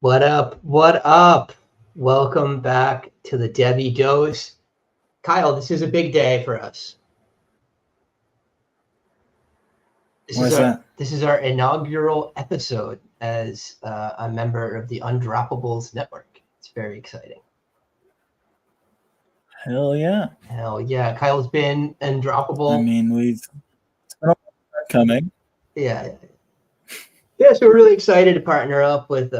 What up? What up? Welcome back to the Devy Dose. Kyle, this is a big day for us. This is our inaugural episode as a member of the Undroppables Network. It's very exciting. Hell yeah. Hell yeah. Kyle's been Undroppable. I mean, it's been a long time coming. Yeah, so we're really excited to partner up with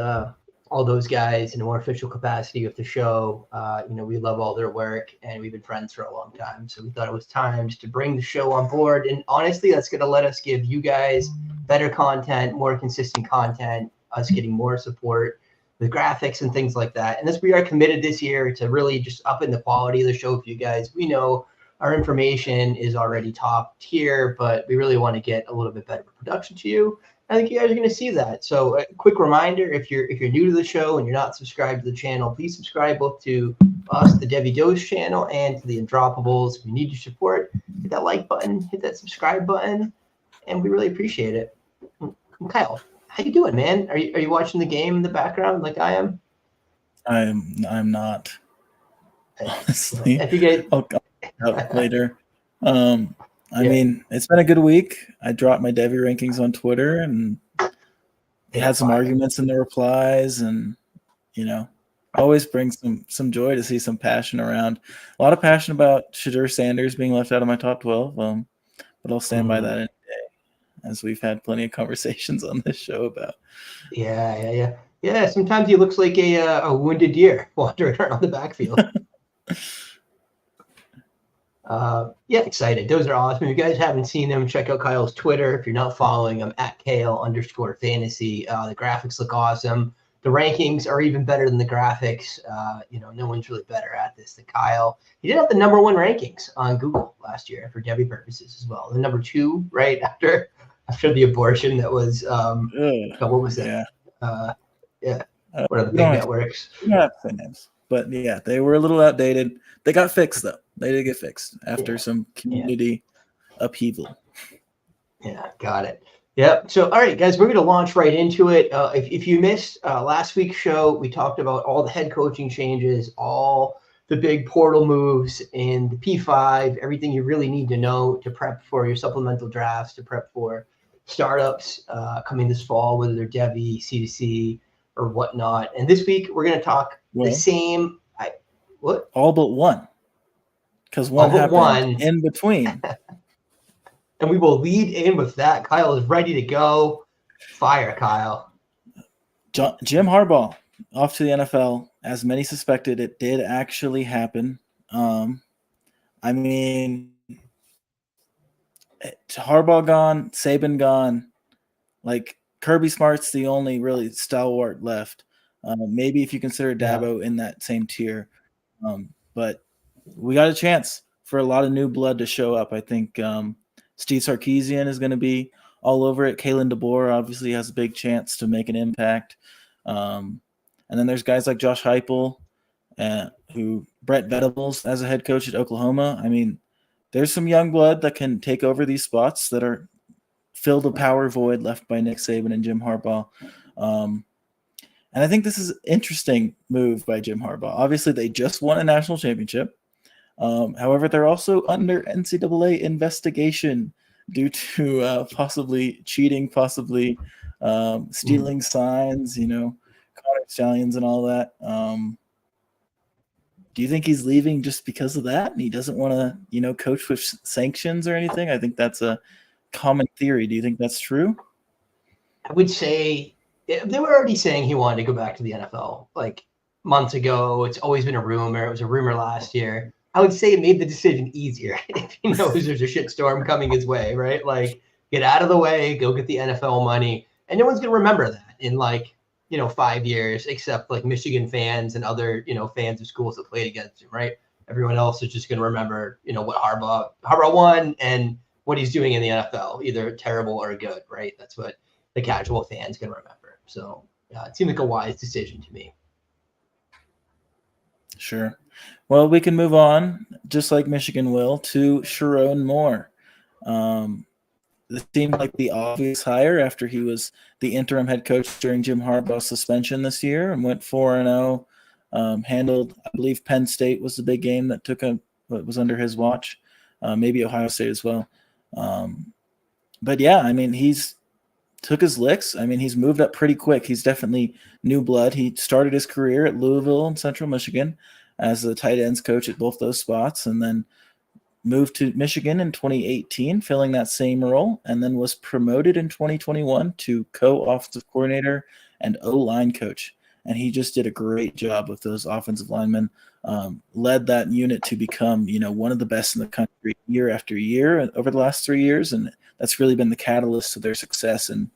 all those guys in a more official capacity with the show. We love all their work, and we've been friends for a long time. So we thought it was time just to bring the show on board. And honestly, that's going to let us give you guys better content, more consistent content, us getting more support with graphics and things like that. And this, we are committed this year to really just upping the quality of the show for you guys. We know our information is already top tier, but we really want to get a little bit better production to you. I think you guys are going to see that. So a quick reminder, if you're new to the show and you're not subscribed to the channel, please subscribe both to us, the Devy Dose channel, and to the Undroppables. If you need your support, hit that like button, hit that subscribe button, and we really appreciate it. Kyle, how you doing, man? Are you watching the game in the background like I am? I'm not. Honestly, If you guys... I'll go later. I mean, it's been a good week. I dropped my Devy rankings on Twitter, and they had some arguments in the replies, and always brings some joy to see some passion around. A lot of passion about Shadur Sanders being left out of my top 12. But I'll stand by that any day, as we've had plenty of conversations on this show about. Yeah. Sometimes he looks like a wounded deer wandering around the backfield. Excited. Those are awesome. If you guys haven't seen them, check out Kyle's Twitter. If you're not following him, @Kale_fantasy. The graphics look awesome. The rankings are even better than the graphics. No one's really better at this than Kyle. He did have the #1 rankings on Google last year for Devy purposes as well. The #2, right after the abortion that was what was that? One of the big networks. Names. But yeah, they were a little outdated. They got fixed though. They did get fixed after some community upheaval. Yeah, got it. Yep. So, all right, guys, we're going to launch right into it. If you missed last week's show, we talked about all the head coaching changes, all the big portal moves in the P5, everything you really need to know to prep for your supplemental drafts, to prep for startups coming this fall, whether they're Devy, C2C, or whatnot. And this week, we're going to talk the same. What? All but one. Because one happened in between. And we will lead in with that. Kyle is ready to go. Fire, Kyle. Jim Harbaugh off to the NFL. As many suspected, it did actually happen. I mean, Harbaugh gone, Saban gone. Like, Kirby Smart's the only really stalwart left. Maybe if you consider Dabo in that same tier. But we got a chance for a lot of new blood to show up. I think Steve Sarkisian is going to be all over it. Kalen DeBoer obviously has a big chance to make an impact. And then there's guys like Josh Heupel, Brett Venables as a head coach at Oklahoma. I mean, there's some young blood that can take over these spots that are fill the power void left by Nick Saban and Jim Harbaugh. And I think this is an interesting move by Jim Harbaugh. Obviously, they just won a national championship. However, they're also under NCAA investigation due to possibly cheating, possibly stealing signs, Connor Stallions and all that. Do you think he's leaving just because of that? And he doesn't want to, coach with sanctions or anything? I think that's a common theory. Do you think that's true? I would say they were already saying he wanted to go back to the NFL like months ago. It's always been a rumor. It was a rumor last year. I would say it made the decision easier if he knows there's a shitstorm coming his way, right? Like, get out of the way, go get the NFL money. And no one's going to remember that in 5 years, except like Michigan fans and other, fans of schools that played against him, right? Everyone else is just going to remember, what Harbaugh won and what he's doing in the NFL, either terrible or good, right? That's what the casual fan's going to remember. So it seemed like a wise decision to me. Sure. Well, we can move on, just like Michigan will, to Sharon Moore. This seemed like the obvious hire after he was the interim head coach during Jim Harbaugh's suspension this year and went 4-0. Handled, I believe, Penn State was the big game that was under his watch, maybe Ohio State as well. But yeah, I mean, he's took his licks. I mean, he's moved up pretty quick. He's definitely new blood. He started his career at Louisville and Central Michigan as the tight ends coach at both those spots, and then moved to Michigan in 2018, filling that same role, and then was promoted in 2021 to co-offensive coordinator and O-line coach. And he just did a great job with those offensive linemen, led that unit to become, one of the best in the country year after year over the last 3 years. And that's really been the catalyst to their success in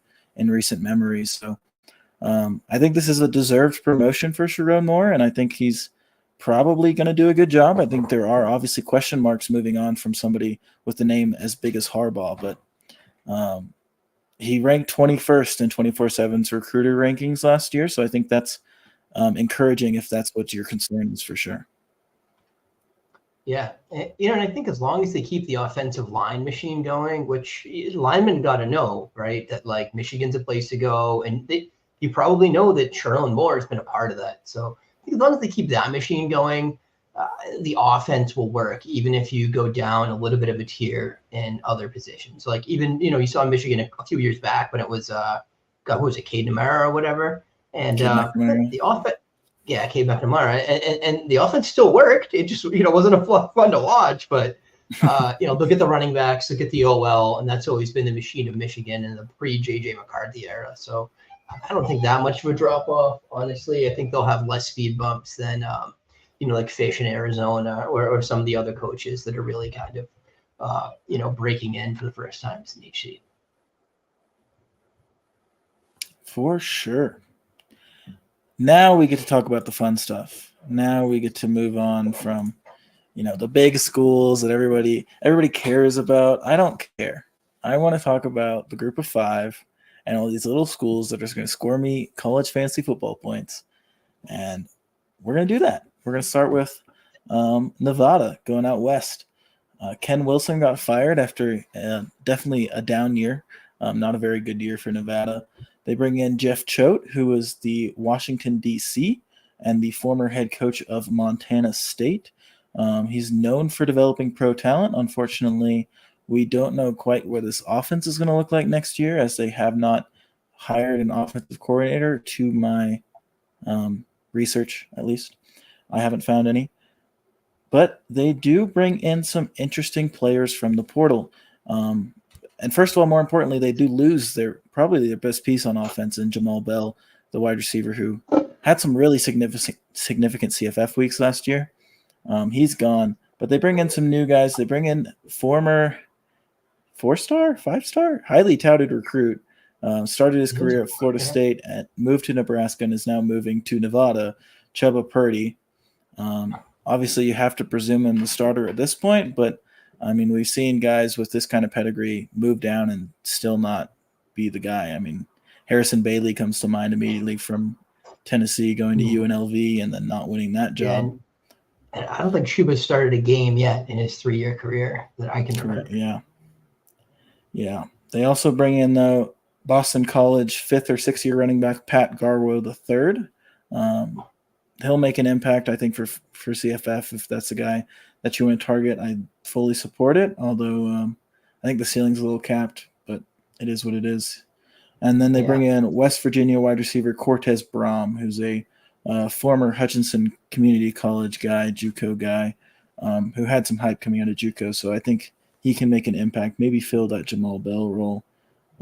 recent memories. So I think this is a deserved promotion for Sharon Moore, and I think he's probably going to do a good job. I think there are obviously question marks moving on from somebody with the name as big as Harbaugh, but he ranked 21st in 24/7's recruiter rankings last year. So I think that's encouraging if that's what your concern is, for sure. Yeah. And I think as long as they keep the offensive line machine going, which linemen got to know, right, that like Michigan's a place to go. And you probably know that Sharon Moore has been a part of that. So as long as they keep that machine going, the offense will work, even if you go down a little bit of a tier in other positions. Like even, you saw Michigan a few years back when it was, who was it, Cade Namara or whatever. And the offense, yeah, Cade McNamara, and the offense still worked. It just, wasn't fun to watch, but, they'll get the running backs, they'll get the OL, and that's always been the machine of Michigan in the pre-JJ McCarthy era. So I don't think that much of a drop off, honestly. I think they'll have less speed bumps than, like Fish in Arizona or some of the other coaches that are really kind of, breaking in for the first time in each seat. For sure. Now we get to talk about the fun stuff. Now we get to move on from, the big schools that everybody cares about. I don't care. I want to talk about the group of five and all these little schools that are just going to score me college fantasy football points. And we're going to do that. We're going to start with Nevada going out west. Ken Wilson got fired after definitely a down year, not a very good year for Nevada. They bring in Jeff Choate, who was the Washington, D.C., and the former head coach of Montana State. He's known for developing pro talent. Unfortunately, we don't know quite what this offense is going to look like next year, as they have not hired an offensive coordinator, to my research, at least. I haven't found any. But they do bring in some interesting players from the portal. And first of all, more importantly, they do lose probably their best piece on offense in Jamal Bell, the wide receiver who had some really significant CFF weeks last year. He's gone, but they bring in some new guys. They bring in former 4-star, 5-star, highly touted recruit. Started his career at Florida State and moved to Nebraska and is now moving to Nevada, Chuba Purdy. Obviously, you have to presume him the starter at this point, but I mean, we've seen guys with this kind of pedigree move down and still not be the guy. I mean, Harrison Bailey comes to mind immediately from Tennessee, going to UNLV and then not winning that job. And I don't think Chuba started a game yet in his 3-year career that I can remember. Yeah. They also bring in the Boston College 5th or 6th year running back Pat Garwo III. He'll make an impact, I think, for CFF if that's the guy that you want to target. I fully support it, although I think the ceiling's a little capped, but it is what it is. And then they bring in West Virginia wide receiver Cortez Braum, who's a former Hutchinson Community College guy, JUCO guy, who had some hype coming out of JUCO. So I think he can make an impact, maybe fill that Jamal Bell role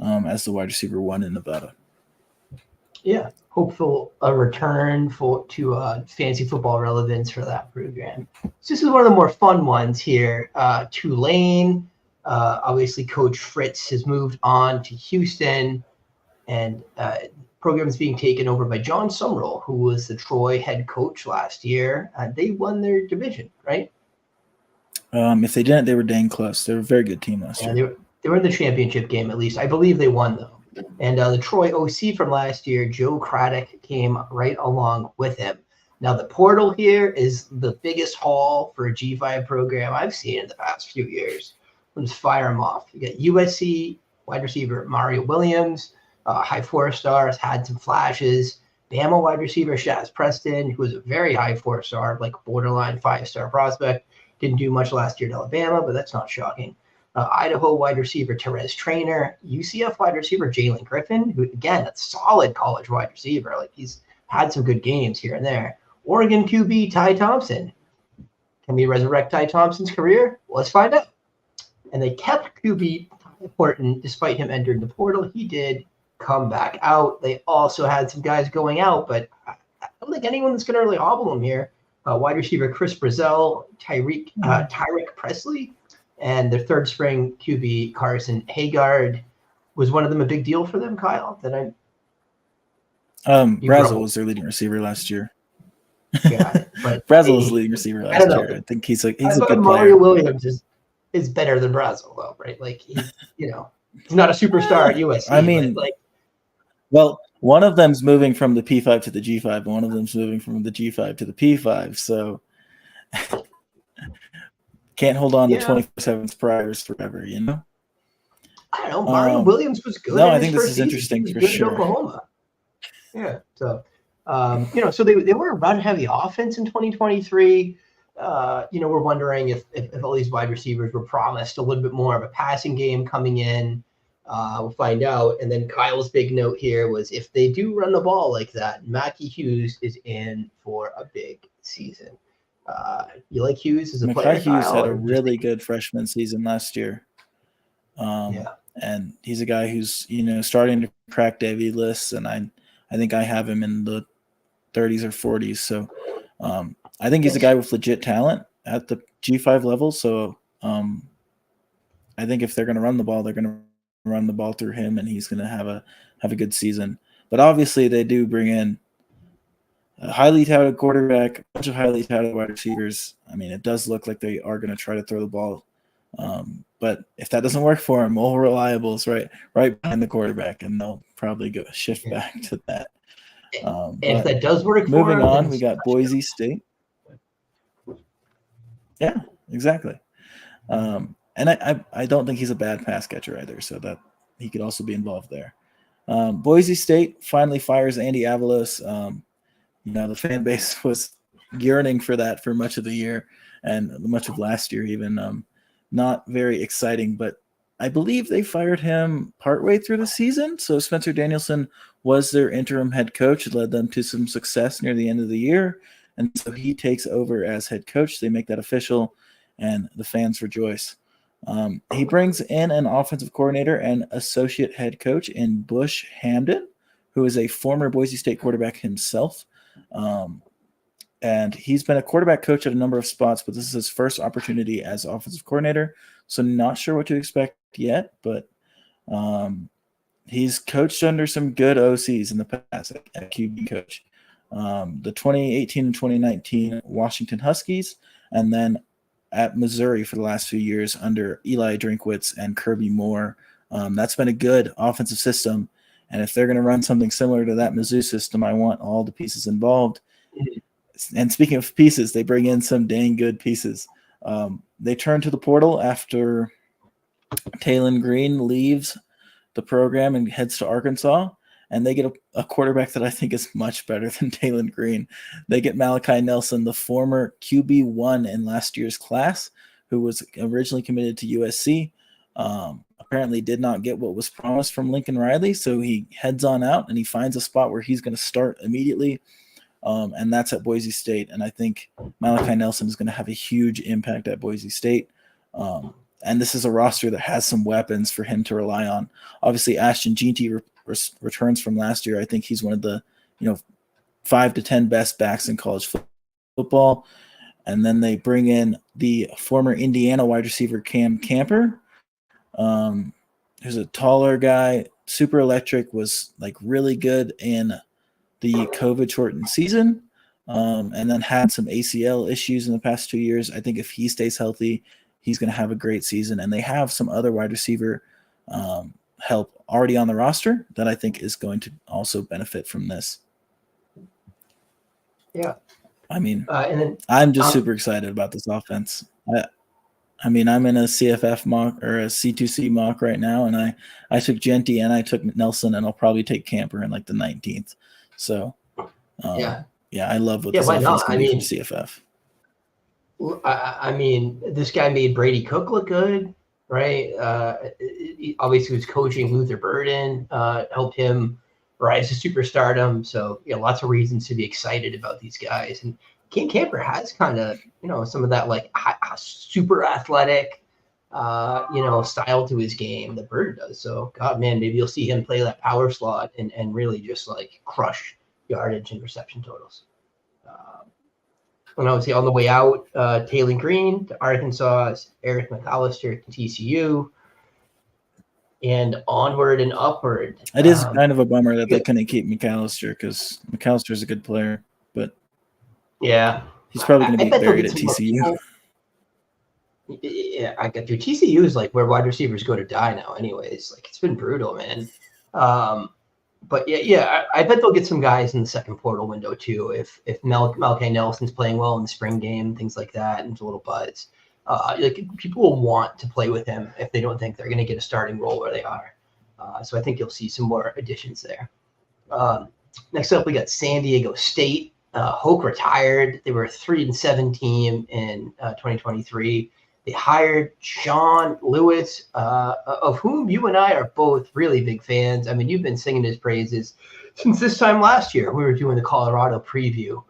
as the wide receiver 1 in Nevada. Yeah, hopeful a return to fantasy football relevance for that program. So this is one of the more fun ones here. Tulane, obviously Coach Fritz has moved on to Houston, and program is being taken over by John Summerall, who was the Troy head coach last year. They won their division, right? If they didn't, they were dang close. They were a very good team last year. They were in the championship game, at least. I believe they won, though. And the Troy OC from last year, Joe Craddock, came right along with him. Now, the portal here is the biggest haul for a G5 program I've seen in the past few years. Let's fire them off. You got USC wide receiver Mario Williams, high 4-star, has had some flashes. Bama wide receiver Shaz Preston, who was a very high 4-star, like borderline 5-star prospect. Didn't do much last year at Alabama, but that's not shocking. Idaho wide receiver Terez Trainer, UCF wide receiver Jalen Griffin, who, again, that's solid college wide receiver. Like, he's had some good games here and there. Oregon QB Ty Thompson. Can we resurrect Ty Thompson's career? Let's find out. And they kept QB Horton despite him entering the portal. He did come back out. They also had some guys going out, but I don't think anyone that's going to really hobble them here. Wide receiver Chris Brazel, Tyrick Presley, and their third string QB Carson Haggard. Was one of them a big deal for them, Kyle? Brazel was their leading receiver last year. Got it. But Brazel was the leading receiver last year. I think he's a good player. Mario Williams is better than Brazel, though, right? Like, he's not a superstar at USC. I mean, well, one of them's moving from the P5 to the G5, and one of them's moving from the G5 to the P5. So can't hold on to 24/7 priors forever, I don't know. Mario Williams was good. No, I think this is interesting for sure. Oklahoma. Yeah. So, so they were a run-heavy offense in 2023. We're wondering if all these wide receivers were promised a little bit more of a passing game coming in. We'll find out. And then Kyle's big note here was if they do run the ball like that, Mackie Hughes is in for a big season. You like Hughes as a player? Hughes had a really good freshman season last year. And he's a guy who's, starting to crack Devy lists, and I think I have him in the 30s or 40s. So I think he's a guy with legit talent at the G5 level. So I think if they're going to run the ball, they're going to run the ball through him, and he's going to have a good season. But obviously they do bring in a highly touted quarterback, a bunch of highly touted wide receivers. I mean, it does look like they are going to try to throw the ball. But if that doesn't work for them, Mo Reliable's right behind the quarterback, and they'll probably go shift back to that. If that does work for moving on, we got Boise State. Yeah, exactly. And I don't think he's a bad pass catcher either, so that he could also be involved there. Boise State finally fires Andy Avalos. The fan base was yearning for that for much of the year and much of last year even. Not very exciting, but I believe they fired him partway through the season. So Spencer Danielson was their interim head coach. It led them to some success near the end of the year. And so he takes over as head coach. They make that official, and the fans rejoice. He brings in an offensive coordinator and associate head coach in Bush Hamden, who is a former Boise State quarterback himself. And he's been a quarterback coach at a number of spots, but this is his first opportunity as offensive coordinator. So not sure what to expect yet, but he's coached under some good OCs in the past at QB coach. The 2018 and 2019 Washington Huskies, and then at Missouri for the last few years under Eli Drinkwitz and Kirby Moore. That's been a good offensive system. And if they're going to run something similar to that Mizzou system, I want all the pieces involved. And speaking of pieces, they bring in some dang good pieces. They turn to the portal after Taylon Green leaves the program and heads to Arkansas, and they get a quarterback that I think is much better than Taylon Green. They get Malachi Nelson, the former QB1 in last year's class, who was originally committed to USC. Apparently did not get what was promised from Lincoln Riley, so he heads on out and he finds a spot where he's going to start immediately. And that's at Boise State. And I think Malachi Nelson is going to have a huge impact at Boise State. And this is a roster that has some weapons for him to rely on. Obviously, Ashton Jeanty returns from last year. I think he's one of the 5 to 10 best backs in college football. And then they bring in the former Indiana wide receiver Cam Camper, who's a taller guy, super electric, was like really good in the COVID shortened season, and then had some ACL issues in the past 2 years. I think if he stays healthy, he's going to have a great season. And they have some other wide receiver help already on the roster that I think is going to also benefit from this. Yeah. I mean, and then I'm just super excited about this offense. I mean, I'm in a CFF mock or a C2C mock right now, and I took Genty and I took Nelson, and I'll probably take Camper in like the 19th. So, yeah, I love what this offense can be from CFF. I mean, this guy made Brady Cook look good, right? Obviously, was coaching Luther Burden, helped him rise to superstardom. So, lots of reasons to be excited about these guys. And King Camper has kind of, some of that like super athletic, style to his game that Burden does. So, God, man, maybe you'll see him play that power slot and really just like crush yardage and reception totals. And obviously on the way out, Taylor Green to Arkansas, Eric McAllister to TCU, and onward and upward. It is kind of a bummer that they couldn't keep McAllister, because McAllister's a good player, but yeah, he's probably going to be buried at TCU. Yeah, I get you. TCU is like where wide receivers go to die now anyways. Like, it's been brutal, man. But yeah, I bet they'll get some guys in the second portal window too. If Malkai Nelson's playing well in the spring game, things like that, and a little buzz, like people will want to play with him if they don't think they're going to get a starting role where they are. So I think you'll see some more additions there. Next up, we got San Diego State. Hoke retired. They were a 3-7 team in 2023. They hired Sean Lewis, of whom you and I are both really big fans. I mean, you've been singing his praises since this time last year. We were doing the Colorado preview.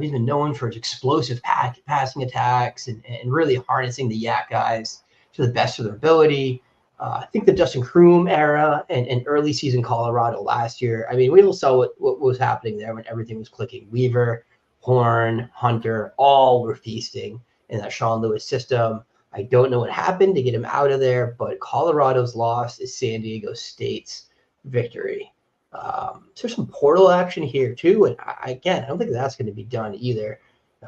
He's been known for his explosive passing attacks and really harnessing the Yak guys to the best of their ability. I think the Justin Kroom era and early season Colorado last year, I mean, we all saw what was happening there when everything was clicking. Weaver, Horn, Hunter, all were feasting in that Sean Lewis system. I don't know what happened to get him out of there, but Colorado's loss is San Diego State's victory. So there's some portal action here too, and I don't think that's going to be done either.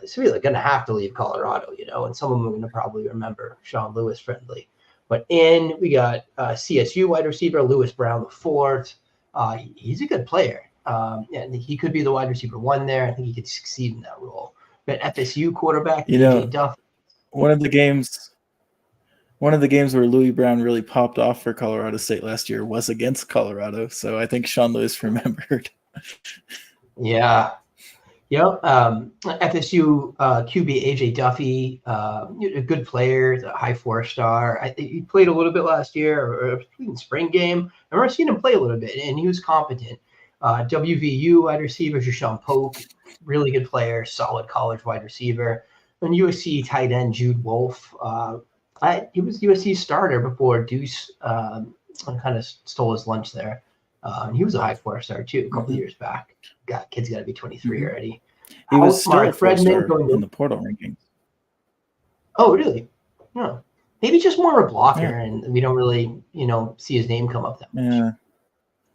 It's really going to have to leave Colorado, and some of them are going to probably remember Sean Lewis friendly. But we got CSU wide receiver Lewis Brown IV. He's a good player. And he could be the wide receiver one there. I think he could succeed in that role. But FSU quarterback AJ Duffy. One of the games where Louis Brown really popped off for Colorado State last year was against Colorado. So I think Sean Lewis remembered. Yeah. Yep. FSU QB AJ Duffy, a good player, a high 4-star. He played a little bit last year or in spring game. I remember seeing him play a little bit, and he was competent. WVU wide receiver Jashawn Polk, really good player, solid college wide receiver. And USC tight end Jude Wolf. He was USC's starter before Deuce kind of stole his lunch there. And he was a high 4-star too a couple years back. Kid's got to be 23 already. He was still a 4-star in the portal rankings. Oh, really? No. Maybe just more of a blocker, and we don't really, see his name come up that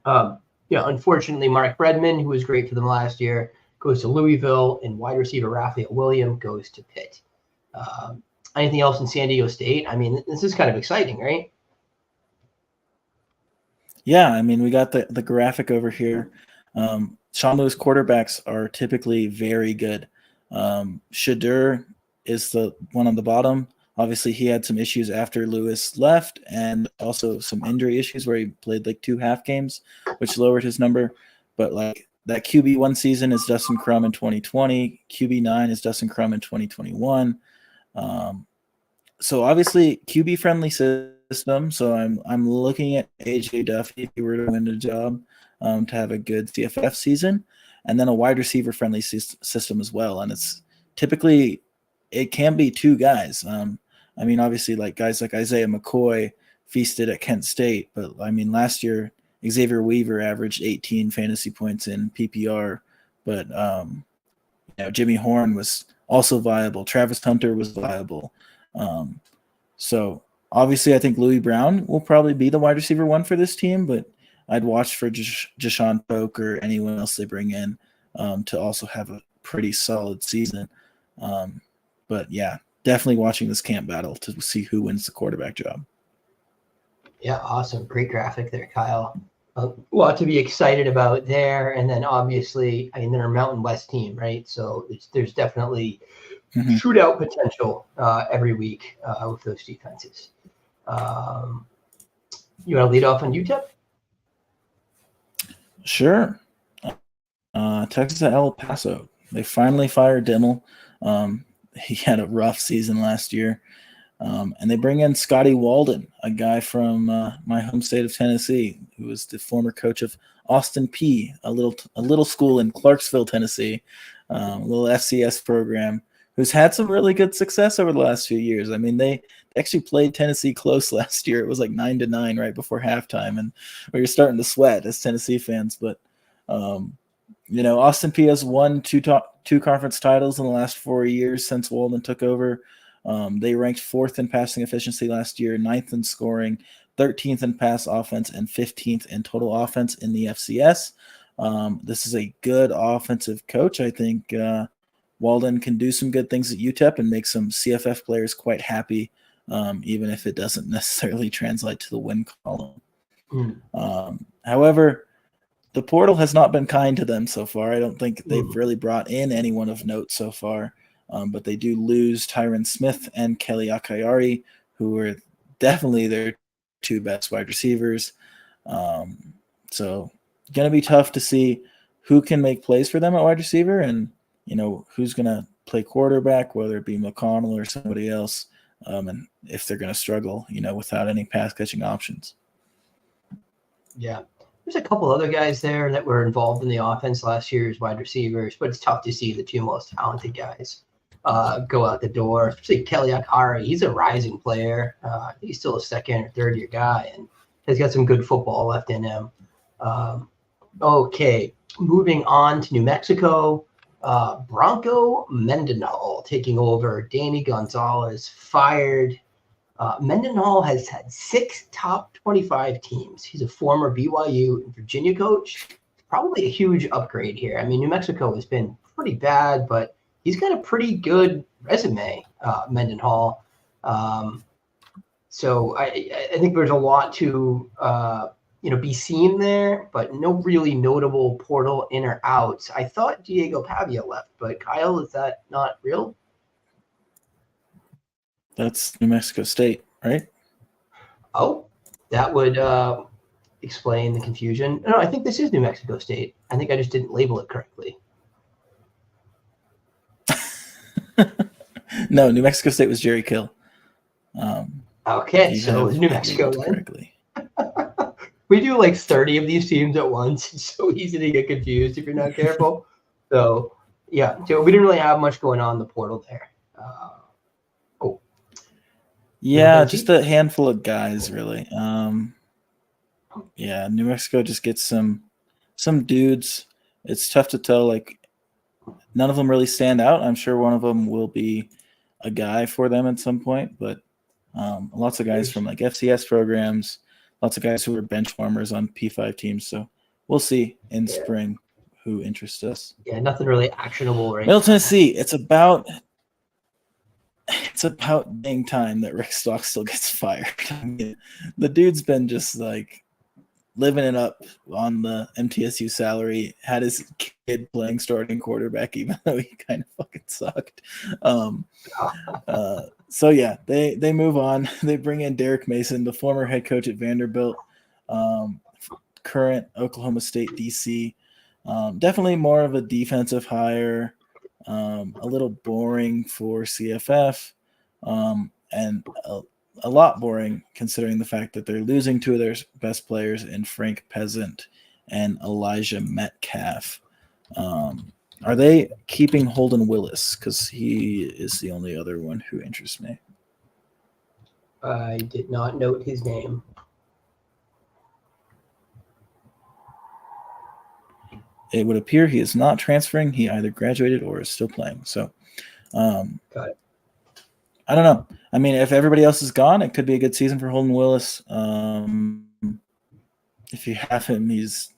much. Unfortunately, Mark Bredman, who was great for them last year, goes to Louisville, and wide receiver Raphael William goes to Pitt. Anything else in San Diego State? I mean, this is kind of exciting, right? Yeah, I mean, we got the graphic over here. Sean Lewis quarterbacks are typically very good. Shadur is the one on the bottom. Obviously, he had some issues after Lewis left, and also some injury issues where he played like 2 half games, which lowered his number. But like that QB1 season is Dustin Crum in 2020. QB9 is Dustin Crum in 2021. So obviously QB friendly system. So I'm looking at AJ Duffy if he were to win the job to have a good CFF season, and then a wide receiver friendly system as well. And it's typically it can be 2 guys. I mean, obviously, like guys like Isaiah McCoy feasted at Kent State, but I mean, last year Xavier Weaver averaged 18 fantasy points in PPR, but Jimmy Horn was also viable. Travis Hunter was viable. So obviously, I think Louis Brown will probably be the wide receiver 1 for this team, but I'd watch for Jashawn Polk or anyone else they bring in to also have a pretty solid season. But yeah, definitely watching this camp battle to see who wins the quarterback job. Yeah, awesome. Great graphic there, Kyle. A lot to be excited about there. And then obviously, I mean, they're a Mountain West team, right? So there's definitely shootout potential every week with those defenses. You want to lead off on UTEP? Sure. Texas at El Paso. They finally fired Dimmel. He had a rough season last year. And they bring in Scotty Walden, a guy from my home state of Tennessee, who was the former coach of Austin Peay, a little school in Clarksville, Tennessee, a little FCS program, who's had some really good success over the last few years. I mean, they actually played Tennessee close last year. It was like 9-9 right before halftime, and we were starting to sweat as Tennessee fans. But Austin Peay has won two conference titles in the last 4 years since Walden took over. They ranked 4th in passing efficiency last year, 9th in scoring, 13th in pass offense, and 15th in total offense in the FCS. This is a good offensive coach. I think Walden can do some good things at UTEP and make some CFF players quite happy, even if it doesn't necessarily translate to the win column. However, the portal has not been kind to them so far. I don't think they've really brought in anyone of note so far. But they do lose Tyron Smith and Kelly Akayari, who are definitely their 2 best wide receivers. So going to be tough to see who can make plays for them at wide receiver and, who's going to play quarterback, whether it be McConnell or somebody else, and if they're going to struggle, without any pass-catching options. Yeah. There's a couple other guys there that were involved in the offense last year as wide receivers, but it's tough to see the 2 most talented guys go out the door, especially Kelly Akari. He's a rising player. He's still a 2nd or 3rd year guy and has got some good football left in him. Okay, moving on to New Mexico. Bronco Mendenhall taking over. Danny Gonzalez fired. Mendenhall has had 6 top 25 teams. He's a former BYU and Virginia coach. Probably a huge upgrade here. I mean, New Mexico has been pretty bad, but he's got a pretty good resume, Mendenhall. So I think there's a lot to be seen there, but no really notable portal in or outs. I thought Diego Pavia left, but Kyle, is that not real? That's New Mexico State, right? Oh, that would explain the confusion. No, I think this is New Mexico State. I think I just didn't label it correctly. No, New Mexico State was Jerry Kill. Okay, so it was New Mexico then. Correctly. We do like 30 of these teams at once. It's so easy to get confused if you're not careful. So, yeah, so we didn't really have much going on in the portal there. Yeah, just a handful of guys, really. Yeah, New Mexico just gets some dudes. It's tough to tell. Like, none of them really stand out. I'm sure one of them will be a guy for them at some point, but lots of guys from like FCS programs, lots of guys who are bench warmers on P5 teams. So we'll see in spring who interests us. Yeah, nothing really actionable right Middle Tennessee, it's about dang time that Rick Stockstill gets fired. I mean, the dude's been just like living it up on the MTSU salary, had his kid playing starting quarterback, even though he kind of fucking sucked. So yeah, they move on. They bring in Derek Mason, the former head coach at Vanderbilt, current Oklahoma State DC. Definitely more of a defensive hire, a little boring for CFF, and a lot boring considering the fact that they're losing 2 of their best players in Frank Peasant and Elijah Metcalf. Are they keeping Holden Willis? Because he is the only other one who interests me. I did not note his name. It would appear he is not transferring. He either graduated or is still playing. So, got it. I don't know. I mean, if everybody else is gone, it could be a good season for Holden Willis. if you have him, he's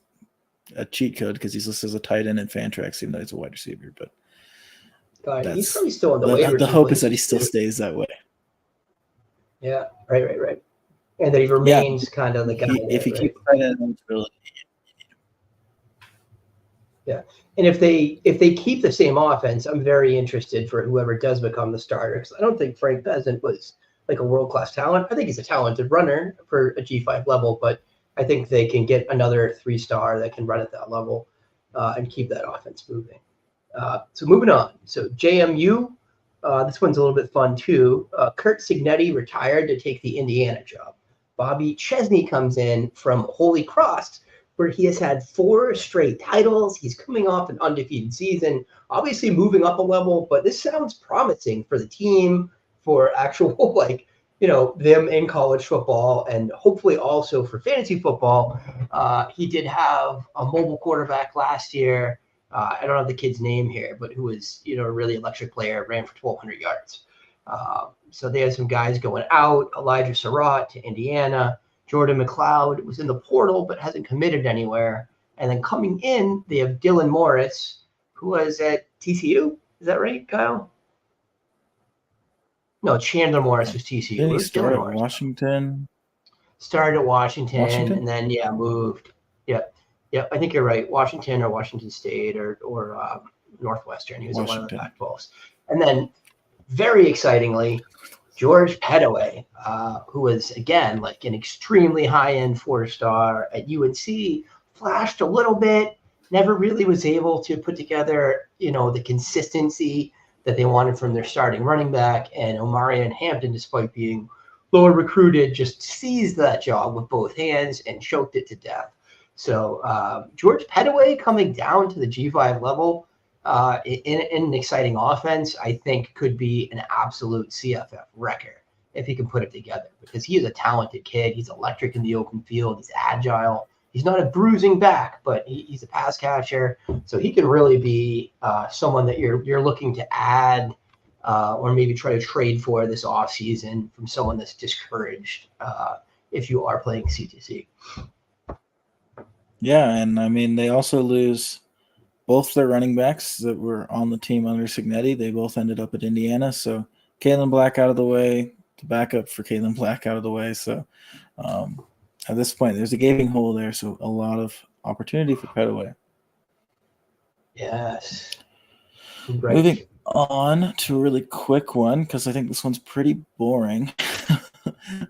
a cheat code because he's listed as a tight end in Fantrax, even though he's a wide receiver. But He's probably still on the waivers. The hope is that he still stays that way. Yeah, right. And that he remains kind of the guy. If he keeps tight end eligibility. Yeah, and if they keep the same offense, I'm very interested for whoever does become the starter, because I don't think Frank Bezant was like a world-class talent. I think he's a talented runner for a G5 level, but I think they can get another 3-star that can run at that level and keep that offense moving. So moving on. So JMU, this one's a little bit fun too. Kurt Signetti retired to take the Indiana job. Bobby Chesney comes in from Holy Cross, where he has had 4 straight titles. He's coming off an undefeated season, obviously moving up a level, but this sounds promising for the team, for actual, them in college football, and hopefully also for fantasy football. He did have a mobile quarterback last year. I don't have the kid's name here, but who was, a really electric player, ran for 1,200 yards. So they had some guys going out. Elijah Surratt to Indiana. Jordan McLeod was in the portal but hasn't committed anywhere. And then coming in, they have Dylan Morris, who was at TCU. Is that right, Kyle? No, Chandler Morris was TCU. Didn't he start at Washington? Started at Washington and then, moved. Yeah, I think you're right. Washington or Washington State or Northwestern. He was at one of the Pac-12s. And then, very excitingly, George Pettaway, who was, again, like an extremely high-end 4-star at UNC, flashed a little bit, never really was able to put together, the consistency that they wanted from their starting running back. And Omarion Hampton, despite being lower recruited, just seized that job with both hands and choked it to death. So George Pettaway coming down to the G5 level in an exciting offense, I think could be an absolute CFF wrecker if he can put it together, because he is a talented kid. He's electric in the open field. He's agile. He's not a bruising back, but he's a pass catcher. So he can really be someone that you're looking to add or maybe try to trade for this offseason from someone that's discouraged if you are playing C2C. Yeah, and I mean, they also lose both their running backs that were on the team under Signetti. They both ended up at Indiana. So Kalen Black out of the way, the backup for Kalen Black out of the way. So at this point, there's a gaping hole there. So a lot of opportunity for Pettaway. Yes. Right. Moving on to a really quick one, because I think this one's pretty boring.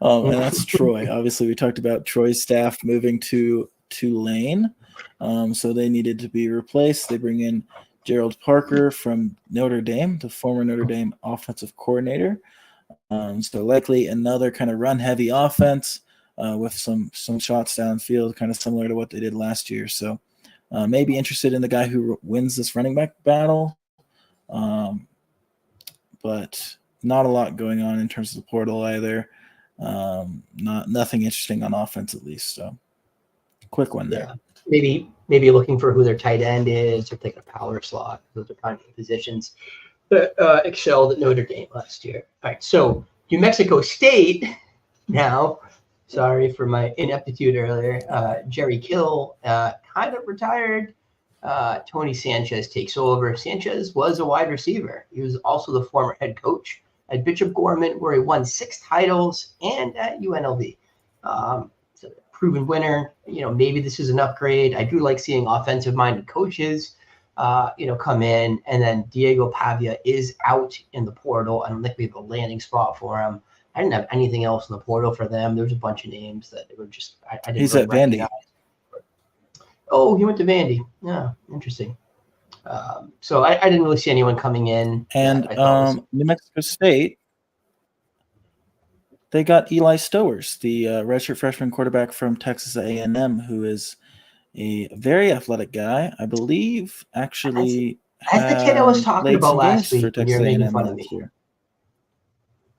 And that's Troy. Obviously, we talked about Troy's staff moving to Tulane. So they needed to be replaced. They bring in Gerald Parker from Notre Dame, the former Notre Dame offensive coordinator. So likely another kind of run-heavy offense with some shots downfield, kind of similar to what they did last year. So maybe interested in the guy who wins this running back battle. But not a lot going on in terms of the portal either. Nothing interesting on offense, at least. So quick one there. Yeah. Maybe looking for who their tight end is, or taking a power slot. Those are kind of positions that excelled at Notre Dame last year. All right, so New Mexico State now. Sorry for my ineptitude earlier. Jerry Kill kind of retired. Tony Sanchez takes over. Sanchez was a wide receiver. He was also the former head coach at Bishop Gorman, where he won 6 titles, and at UNLV. So proven winner. Maybe this is an upgrade. I do like seeing offensive-minded coaches, come in. And then Diego Pavia is out in the portal. I don't think we have a landing spot for him. I didn't have anything else in the portal for them. There was a bunch of names that were just I didn't. He's really at Vandy. recognize. Oh, he went to Vandy. Yeah, interesting. So I didn't really see anyone coming in. And New Mexico State, they got Eli Stowers, the redshirt freshman quarterback from Texas A&M, who is a very athletic guy. I believe actually that's the kid I was talking about last week. For Texas when you're making A&M fun of me. year.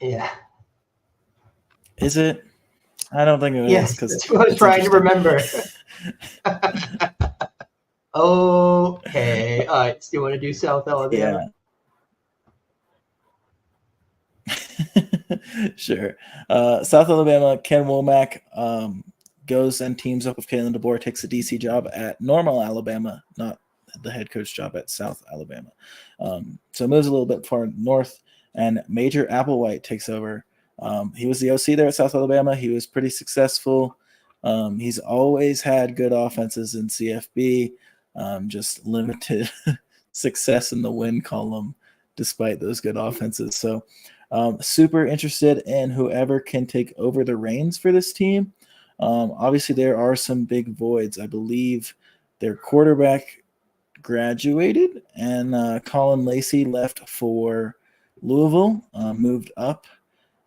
Yeah. Is it? I don't think it is. Yes, that's what I was trying to remember. Okay. All right. So you want to do South Alabama? Yeah. Sure. South Alabama, Ken Womack, goes and teams up with Kalen DeBoer, takes a DC job at Normal, Alabama, not the head coach job at South Alabama. So moves a little bit far north, and Major Applewhite takes over. He was the OC there at South Alabama. He was pretty successful. He's always had good offenses in CFB, just limited success in the win column despite those good offenses. So super interested in whoever can take over the reins for this team. Obviously, there are some big voids. I believe their quarterback graduated, and Colin Lacey left for Louisville, moved up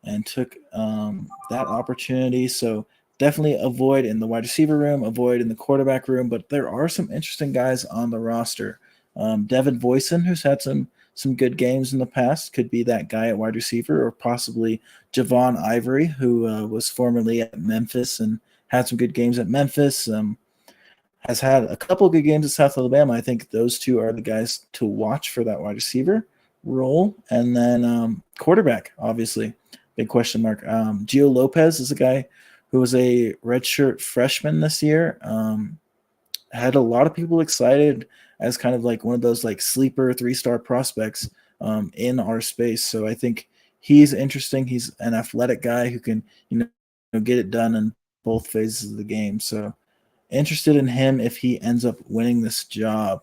and took that opportunity. So definitely a void in the wide receiver room, a void in the quarterback room, but there are some interesting guys on the roster. Devin Voisin, who's had some good games in the past, could be that guy at wide receiver, or possibly Javon Ivory, who was formerly at Memphis and had some good games at Memphis. Has had a couple good games at South Alabama. I think those two are the guys to watch for that wide receiver role. And then quarterback, obviously, big question mark. Gio Lopez is a guy who was a redshirt freshman this year. Had a lot of people excited as kind of like one of those like sleeper 3-star prospects in our space. So I think he's interesting. He's an athletic guy who can, get it done in both phases of the game. So interested in him if he ends up winning this job.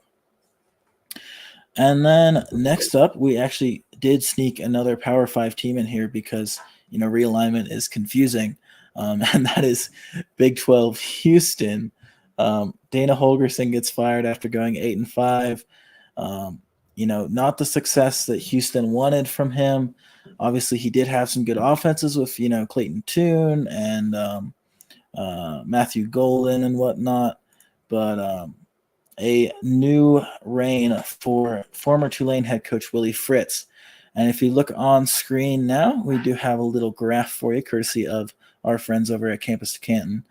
And then next up, we actually did sneak another Power 5 team in here because, realignment is confusing. And that is Big 12 Houston. Dana Holgerson gets fired after going 8-5. Not the success that Houston wanted from him. Obviously, he did have some good offenses with, Clayton Tune and Matthew Golden and whatnot. But a new reign for former Tulane head coach Willie Fritz. And if you look on screen now, we do have a little graph for you, courtesy of our friends over at Campus to Canton.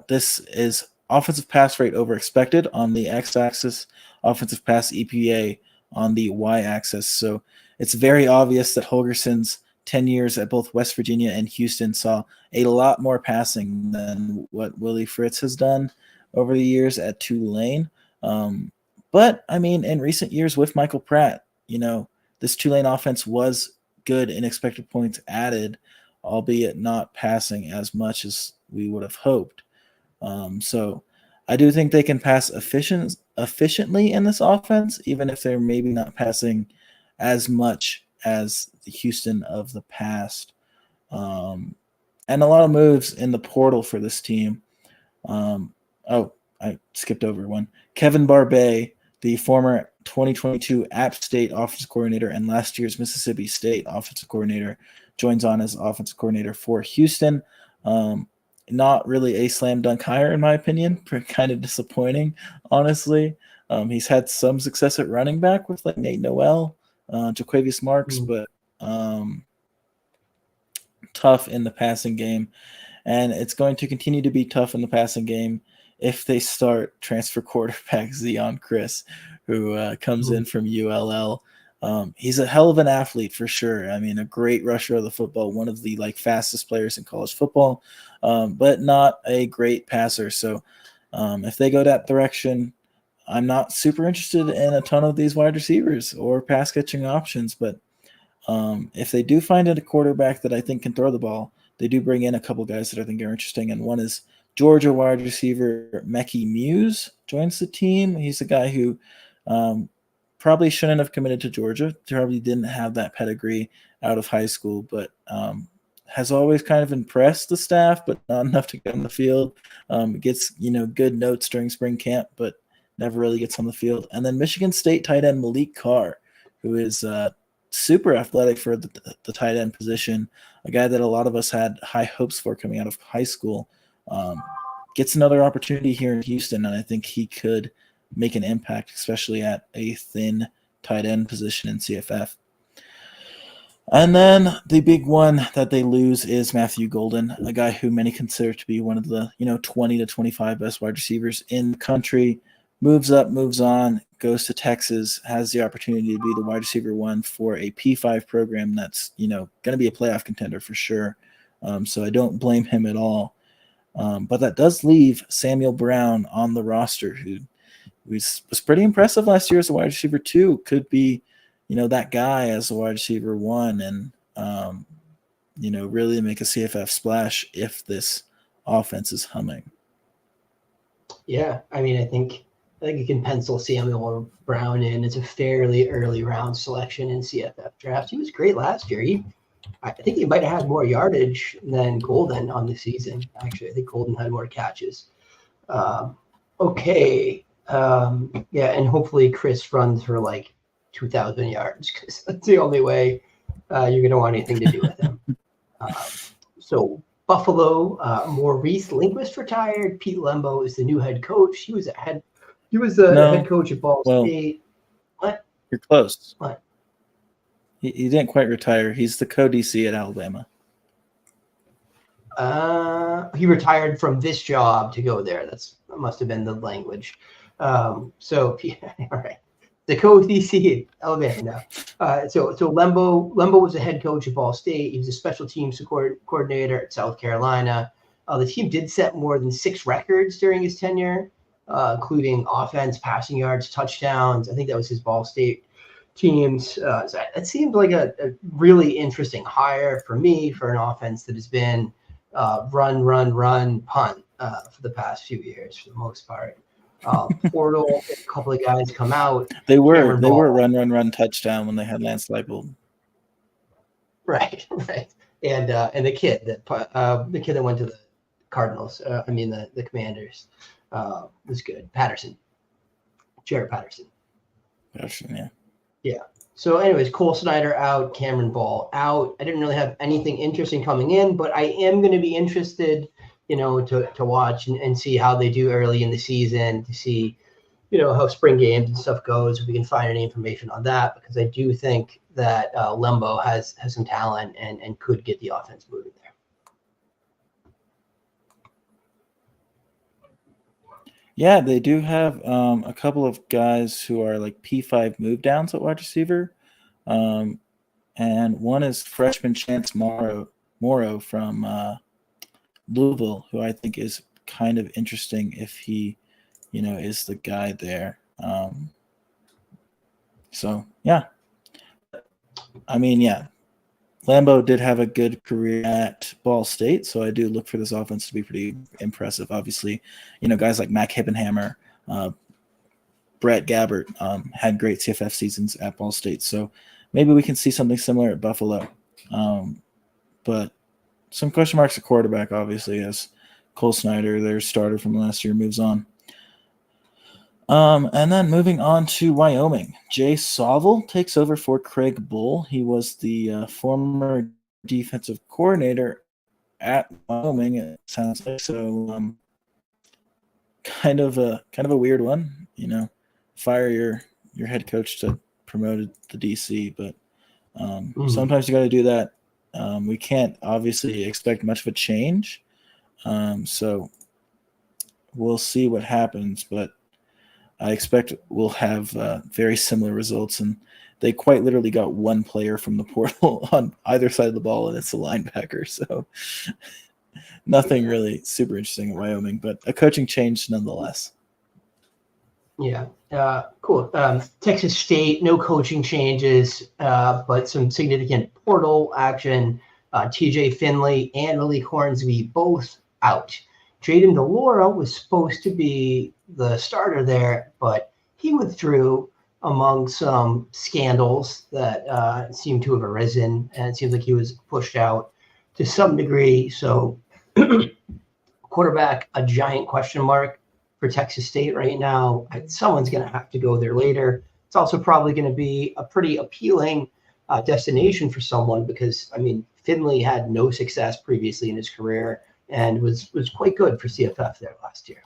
This is offensive pass rate over expected on the x-axis, offensive pass EPA on the y-axis. So it's very obvious that Holgerson's 10 years at both West Virginia and Houston saw a lot more passing than what Willie Fritz has done over the years at Tulane. But, in recent years with Michael Pratt, this Tulane offense was good in expected points added, albeit not passing as much as we would have hoped. So I do think they can pass efficiently in this offense, even if they're maybe not passing as much as the Houston of the past. And a lot of moves in the portal for this team. I skipped over one. Kevin Barbay, the former 2022 App State offensive coordinator and last year's Mississippi State offensive coordinator, joins on as offensive coordinator for Houston. Not really a slam dunk hire, in my opinion. Kind of disappointing, honestly. He's had some success at running back with like Nate Noel, Jaquavius Marks, but tough in the passing game. And it's going to continue to be tough in the passing game if they start transfer quarterback Zion Chris, who comes in from ULL. He's a hell of an athlete for sure. A great rusher of the football, one of the fastest players in college football, but not a great passer. So if they go that direction, I'm not super interested in a ton of these wide receivers or pass catching options. But if they do find a quarterback that I think can throw the ball, they do bring in a couple guys that I think are interesting. And one is Georgia wide receiver Mekhi Muse joins the team. He's a guy who probably shouldn't have committed to Georgia. Probably didn't have that pedigree out of high school, but has always kind of impressed the staff, but not enough to get on the field. Gets good notes during spring camp, but never really gets on the field. And then Michigan State tight end Malik Carr, who is super athletic for the tight end position, a guy that a lot of us had high hopes for coming out of high school. Gets another opportunity here in Houston, and I think he could make an impact, especially at a thin tight end position in CFF. And then the big one that they lose is Matthew Golden, a guy who many consider to be one of the 20 to 25 best wide receivers in the country. Moves up, moves on, goes to Texas, has the opportunity to be the wide receiver one for a P5 program that's going to be a playoff contender for sure. So I don't blame him at all. But that does leave Samuel Brown on the roster, who was pretty impressive last year as a wide receiver 2. Could be, that guy as a wide receiver 1, and really make a CFF splash if this offense is humming. Yeah, I mean, I think you can pencil Samuel Brown in. It's a fairly early round selection in CFF drafts. He was great last year. I think he might have had more yardage than Golden on the season. Actually, I think Golden had more catches. Okay. Yeah, and hopefully Chris runs for like 2,000 yards, because that's the only way you're going to want anything to do with him. So Buffalo, Maurice Linguist retired. Pete Lembo is the new head coach. He was the head coach at Ball State. What? You're close. What? He didn't quite retire. He's the co-DC at Alabama. He retired from this job to go there. That must have been the language. So yeah, all right. The co-DC at Alabama. So Lembo was a head coach at Ball State. He was a special teams coordinator at South Carolina. The team did set more than 6 records during his tenure, including offense, passing yards, touchdowns. I think that was his Ball State teams. So it seemed like a really interesting hire for me, for an offense that has been run, punt for the past few years for the most part. Portal, a couple of guys come out. They were run touchdown when they had Lance Leipold. Right. And the kid that went to the Cardinals, the Commanders, was good. Jared Patterson. Yeah. So anyways, Cole Snyder out, Cameron Ball out. I didn't really have anything interesting coming in, but I am going to be interested, to watch and see how they do early in the season, to see, how spring games and stuff goes, if we can find any information on that, because I do think that Lembo has some talent and could get the offense moving there. Yeah, they do have a couple of guys who are like P5 move downs at wide receiver. And one is freshman Chance Morrow from Louisville, who I think is kind of interesting if he, is the guy there. So, yeah. I mean, yeah. Lambeau did have a good career at Ball State, so I do look for this offense to be pretty impressive. Obviously, guys like Mac Hippenhammer, Brett Gabbert had great CFF seasons at Ball State, so maybe we can see something similar at Buffalo. But some question marks at quarterback, obviously, as Cole Snyder, their starter from last year, moves on. And then moving on to Wyoming, Jay Sawville takes over for Craig Bull. He was the former defensive coordinator at Wyoming. It sounds like so. Kind of a weird one, Fire your head coach to promote the DC, but sometimes you got to do that. We can't obviously expect much of a change, so we'll see what happens, but I expect we'll have very similar results, and they quite literally got one player from the portal on either side of the ball, and it's a linebacker. So nothing really super interesting at Wyoming, but a coaching change nonetheless. Yeah, cool. Texas State, no coaching changes, but some significant portal action. TJ Finley and Malik Hornsby both out. Jaden DeLaura was supposed to be the starter there, but he withdrew among some scandals that seem to have arisen, and it seems like he was pushed out to some degree. So quarterback, a giant question mark for Texas State right now. Someone's going to have to go there later. It's also probably going to be a pretty appealing destination for someone because, Finley had no success previously in his career and was quite good for CFF there last year.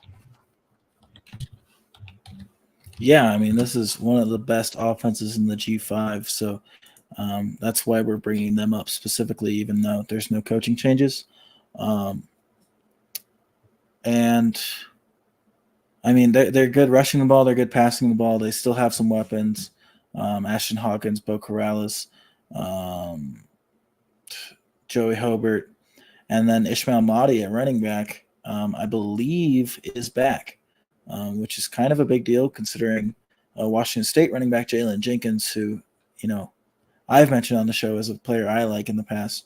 Yeah, this is one of the best offenses in the G5, so that's why we're bringing them up specifically, even though there's no coaching changes. And they're good rushing the ball, they're good passing the ball, they still have some weapons. Ashton Hawkins, Bo Corrales, Joey Hobart. And then Ishmael Mahdi at running back, I believe, is back, which is kind of a big deal considering Washington State running back Jalen Jenkins, who, I've mentioned on the show as a player I like in the past,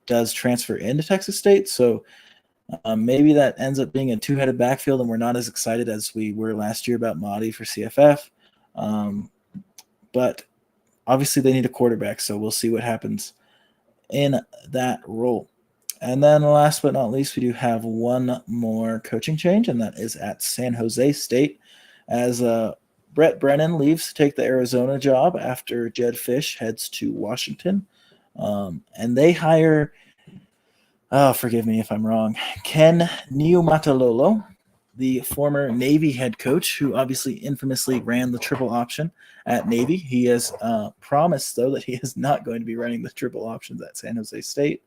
does transfer into Texas State. So maybe that ends up being a two-headed backfield, and we're not as excited as we were last year about Mahdi for CFF. But obviously they need a quarterback, so we'll see what happens in that role. And then last but not least, we do have one more coaching change, and that is at San Jose State, as Brett Brennan leaves to take the Arizona job after Jed Fish heads to Washington. And they hire, forgive me if I'm wrong, Ken Niumatalolo, the former Navy head coach, who obviously infamously ran the triple option at Navy. He has promised, though, that he is not going to be running the triple options at San Jose State.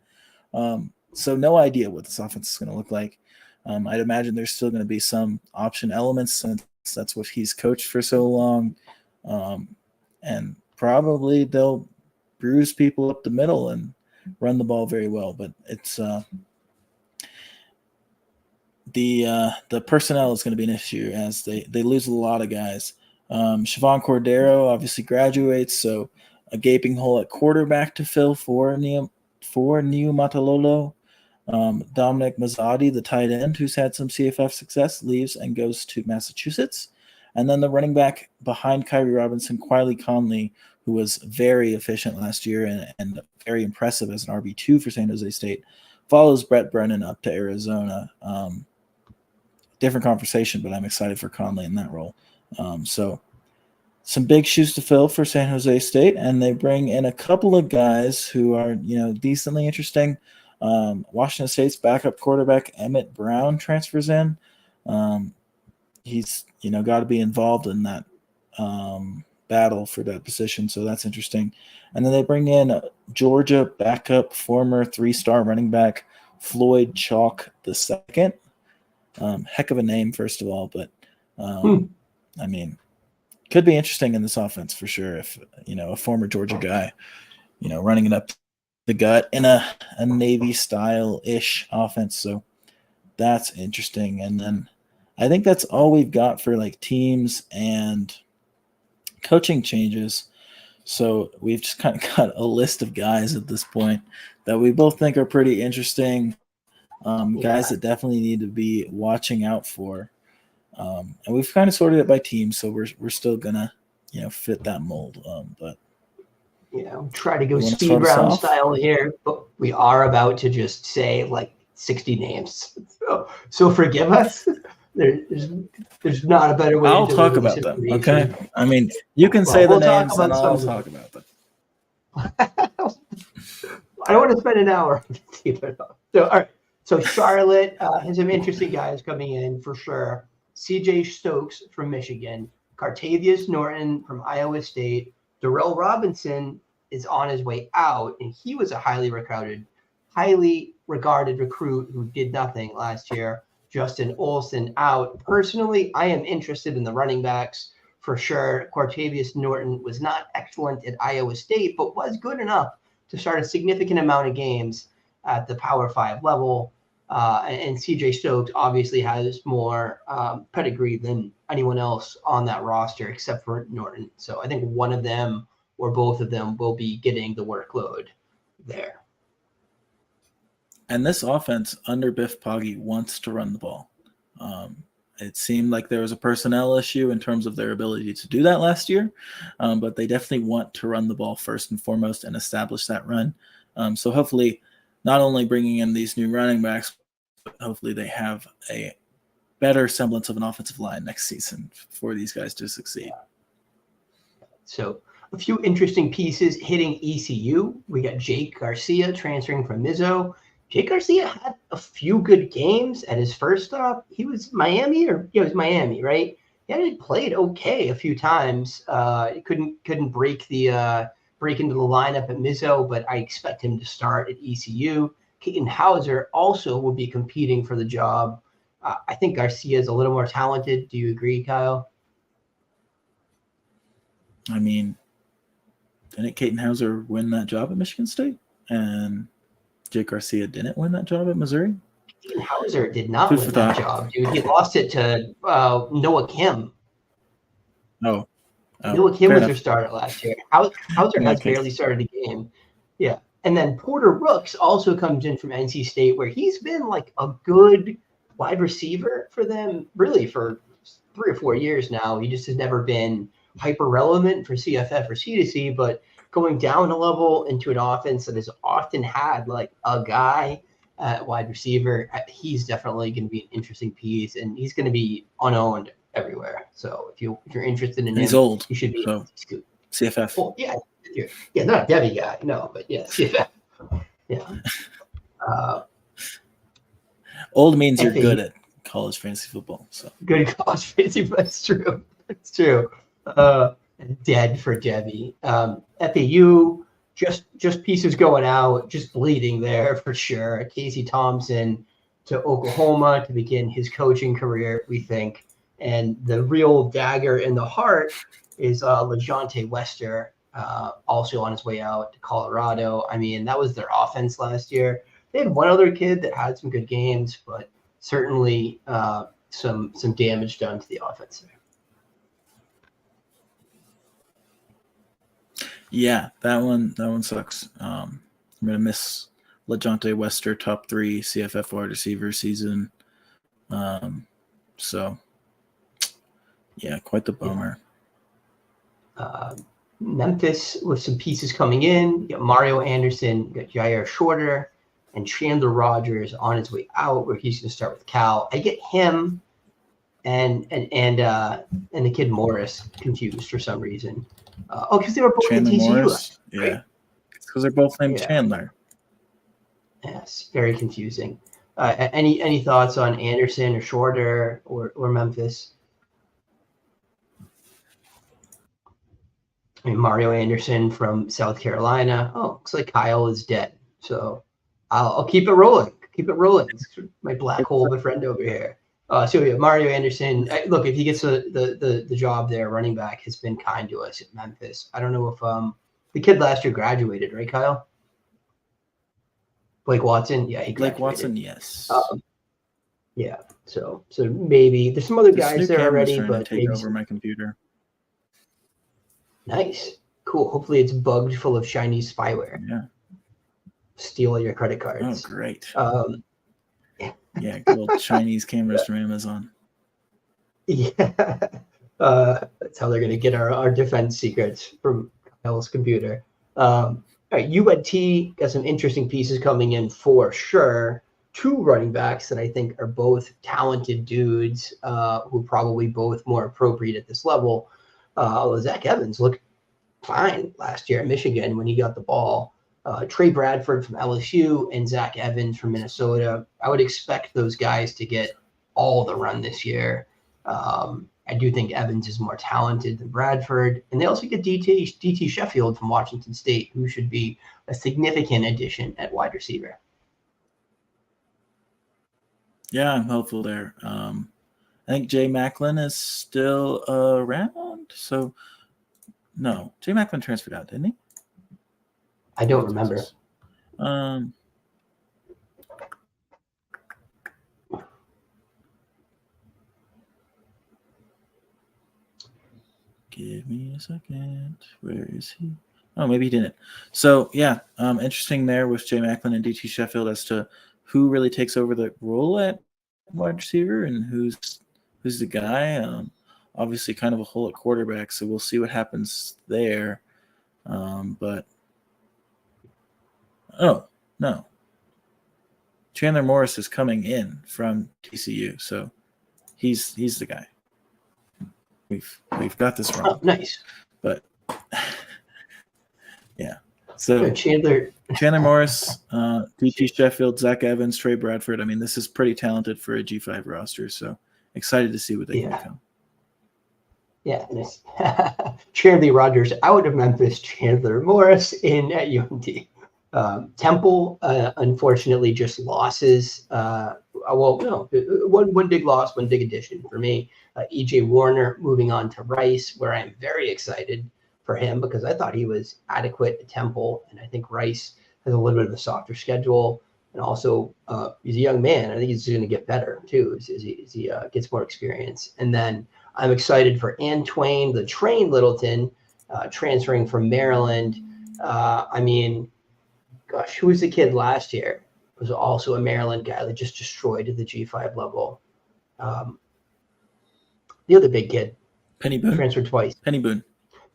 So no idea what this offense is going to look like. I'd imagine there's still going to be some option elements since that's what he's coached for so long. And probably they'll bruise people up the middle and run the ball very well. But it's the personnel is going to be an issue as they lose a lot of guys. Siobhan Cordero obviously graduates, so a gaping hole at quarterback to fill for Niumatalolo. Dominic Mazzotti, the tight end, who's had some CFF success, leaves and goes to Massachusetts. And then the running back behind Kyrie Robinson, Quiley Conley, who was very efficient last year and very impressive as an RB2 for San Jose State, follows Brett Brennan up to Arizona. Different conversation, but I'm excited for Conley in that role. So some big shoes to fill for San Jose State, and they bring in a couple of guys who are, decently interesting. Washington State's backup quarterback Emmett Brown transfers in. He's got to be involved in that battle for that position, so that's interesting. And then they bring in Georgia backup former 3-star running back Floyd Chalk II. Heck of a name, first of all, but I mean, could be interesting in this offense for sure if a former Georgia guy running it up the gut in a Navy style ish offense. So that's interesting. And then I think that's all we've got for like teams and coaching changes. So we've just kind of got a list of guys at this point that we both think are pretty interesting. Guys that definitely need to be watching out for. And we've kind of sorted it by team, so we're still gonna fit that mold. But try to go speed round style here, but we are about to just say like 60 names. So forgive us. There's not a better way. I'll talk about them. Okay. I mean, you can say the names, and I'll talk about them. I don't want to spend an hour on this either. So all right. So Charlotte has some interesting guys coming in for sure. CJ Stokes from Michigan, Cartavius Norton from Iowa State, Darrell Robinson is on his way out, and he was a highly regarded recruit who did nothing last year. Justin Olson out. Personally, I am interested in the running backs for sure. Cartavius Norton was not excellent at Iowa State, but was good enough to start a significant amount of games at the Power 5 level. And CJ Stokes obviously has more pedigree than anyone else on that roster except for Norton. So I think one of them or both of them will be getting the workload there. And this offense under Biff Poggi wants to run the ball. It seemed like there was a personnel issue in terms of their ability to do that last year, but they definitely want to run the ball first and foremost and establish that run. So hopefully not only bringing in these new running backs, but hopefully they have a better semblance of an offensive line next season for these guys to succeed. So a few interesting pieces hitting ECU. We got Jake Garcia transferring from Mizzo. Jake Garcia had a few good games at his first stop. He was Miami, it was Miami, right? He had played okay a few times. He couldn't break into the lineup at Mizzo, but I expect him to start at ECU. Keaton Hauser also will be competing for the job. I think Garcia is a little more talented. Do you agree, Kyle? I mean, didn't Keaton Hauser win that job at Michigan State? And Jake Garcia didn't win that job at Missouri? Dean Hauser did not Food win for that thought. job, dude. He lost it to Noah Kim. Oh, Noah Kim fair was enough. their starter last year. Hauser In has that case. barely started a game. Yeah. And then Porter Rooks also comes in from NC State, where he's been like a good wide receiver for them, really, for 3 or 4 years now. He just has never been hyper relevant for CFF or C2C, but going down a level into an offense that has often had like a guy at wide receiver, he's definitely going to be an interesting piece, and he's going to be unowned everywhere. So if you're interested in And he's him, old, you should be. so CFF. Oh yeah, not a Devy guy, no, but yeah, CFF. Yeah. Old means you're FAU. good at college fantasy football. So Good college fantasy, but it's true. It's true. Dead for Devy. FAU, just pieces going out, just bleeding there for sure. Casey Thompson to Oklahoma to begin his coaching career, we think. And the real dagger in the heart is LeJontay Wester, also on his way out to Colorado. I mean, that was their offense last year. They had one other kid that had some good games, but certainly some damage done to the offense there. Yeah, that one sucks. I'm gonna miss LeJontay Wester, top 3 CFF wide receiver season. So yeah, quite the bummer. Memphis with some pieces coming in. You got Mario Anderson, you got Jair Shorter, and Chandler Rogers on his way out, where he's going to start with Cal. I get him and the kid Morris confused for some reason. Because they were both Chandler at TCU. Morris, Right? yeah, because they're both named Chandler. Yes, very confusing. Any thoughts on Anderson or Shorter or Memphis? I mean, Mario Anderson from South Carolina. Oh, looks like Kyle is dead. So I'll keep it rolling. Keep it rolling. It's my black hole of a friend over here. So yeah, Mario Anderson. Look, if he gets the job there, running back has been kind to us at Memphis. I don't know if the kid last year graduated, right, Kyle? Blake Watson. Yeah, he graduated. Blake Watson, yes. Yeah. So maybe there's some other guys there already, but to take maybe over my computer. Nice. Cool. Hopefully it's bugged full of Chinese spyware. Yeah. Steal all your credit cards. Oh, great. Yeah, good old Chinese cameras from Amazon. Yeah. That's how they're going to get our defense secrets from Kyle's computer. All right, UNT got some interesting pieces coming in for sure. 2 running backs that I think are both talented dudes who are probably both more appropriate at this level. Zach Evans looked fine last year at Michigan when he got the ball. Trey Bradford from LSU and Zach Evans from Minnesota. I would expect those guys to get all the run this year. I do think Evans is more talented than Bradford. And they also get DT Sheffield from Washington State, who should be a significant addition at wide receiver. Yeah, I'm hopeful there. I think Jay Macklin is still around. So, no, Jay Macklin transferred out, didn't he? I don't remember. Give me a second. Where is he? Oh, maybe he didn't. So, yeah, interesting there with Jay Macklin and DT Sheffield as to who really takes over the role at wide receiver and who's the guy. Obviously, kind of a hole at quarterback, so we'll see what happens there. But oh no, Chandler Morris is coming in from TCU, so he's the guy. We've got this wrong. Oh, nice. But yeah, so Chandler Morris, DT Sheffield, Zach Evans, Trey Bradford. I mean, this is pretty talented for a G5 roster. So excited to see what they can become. Yeah, nice. Chandler Rogers out of Memphis, Chandler Morris in at UNT. Temple, unfortunately, just losses. One big loss, one big addition for me. EJ Warner moving on to Rice, where I'm very excited for him because I thought he was adequate at Temple, and I think Rice has a little bit of a softer schedule. And also, he's a young man. I think he's going to get better, too, as he gets more experience. And then I'm excited for Antoine the Train Littleton, transferring from Maryland. I mean, gosh, who was the kid last year? Was also a Maryland guy that just destroyed at the G5 level. The other big kid. Penny Boone. Transferred twice. Penny Boone.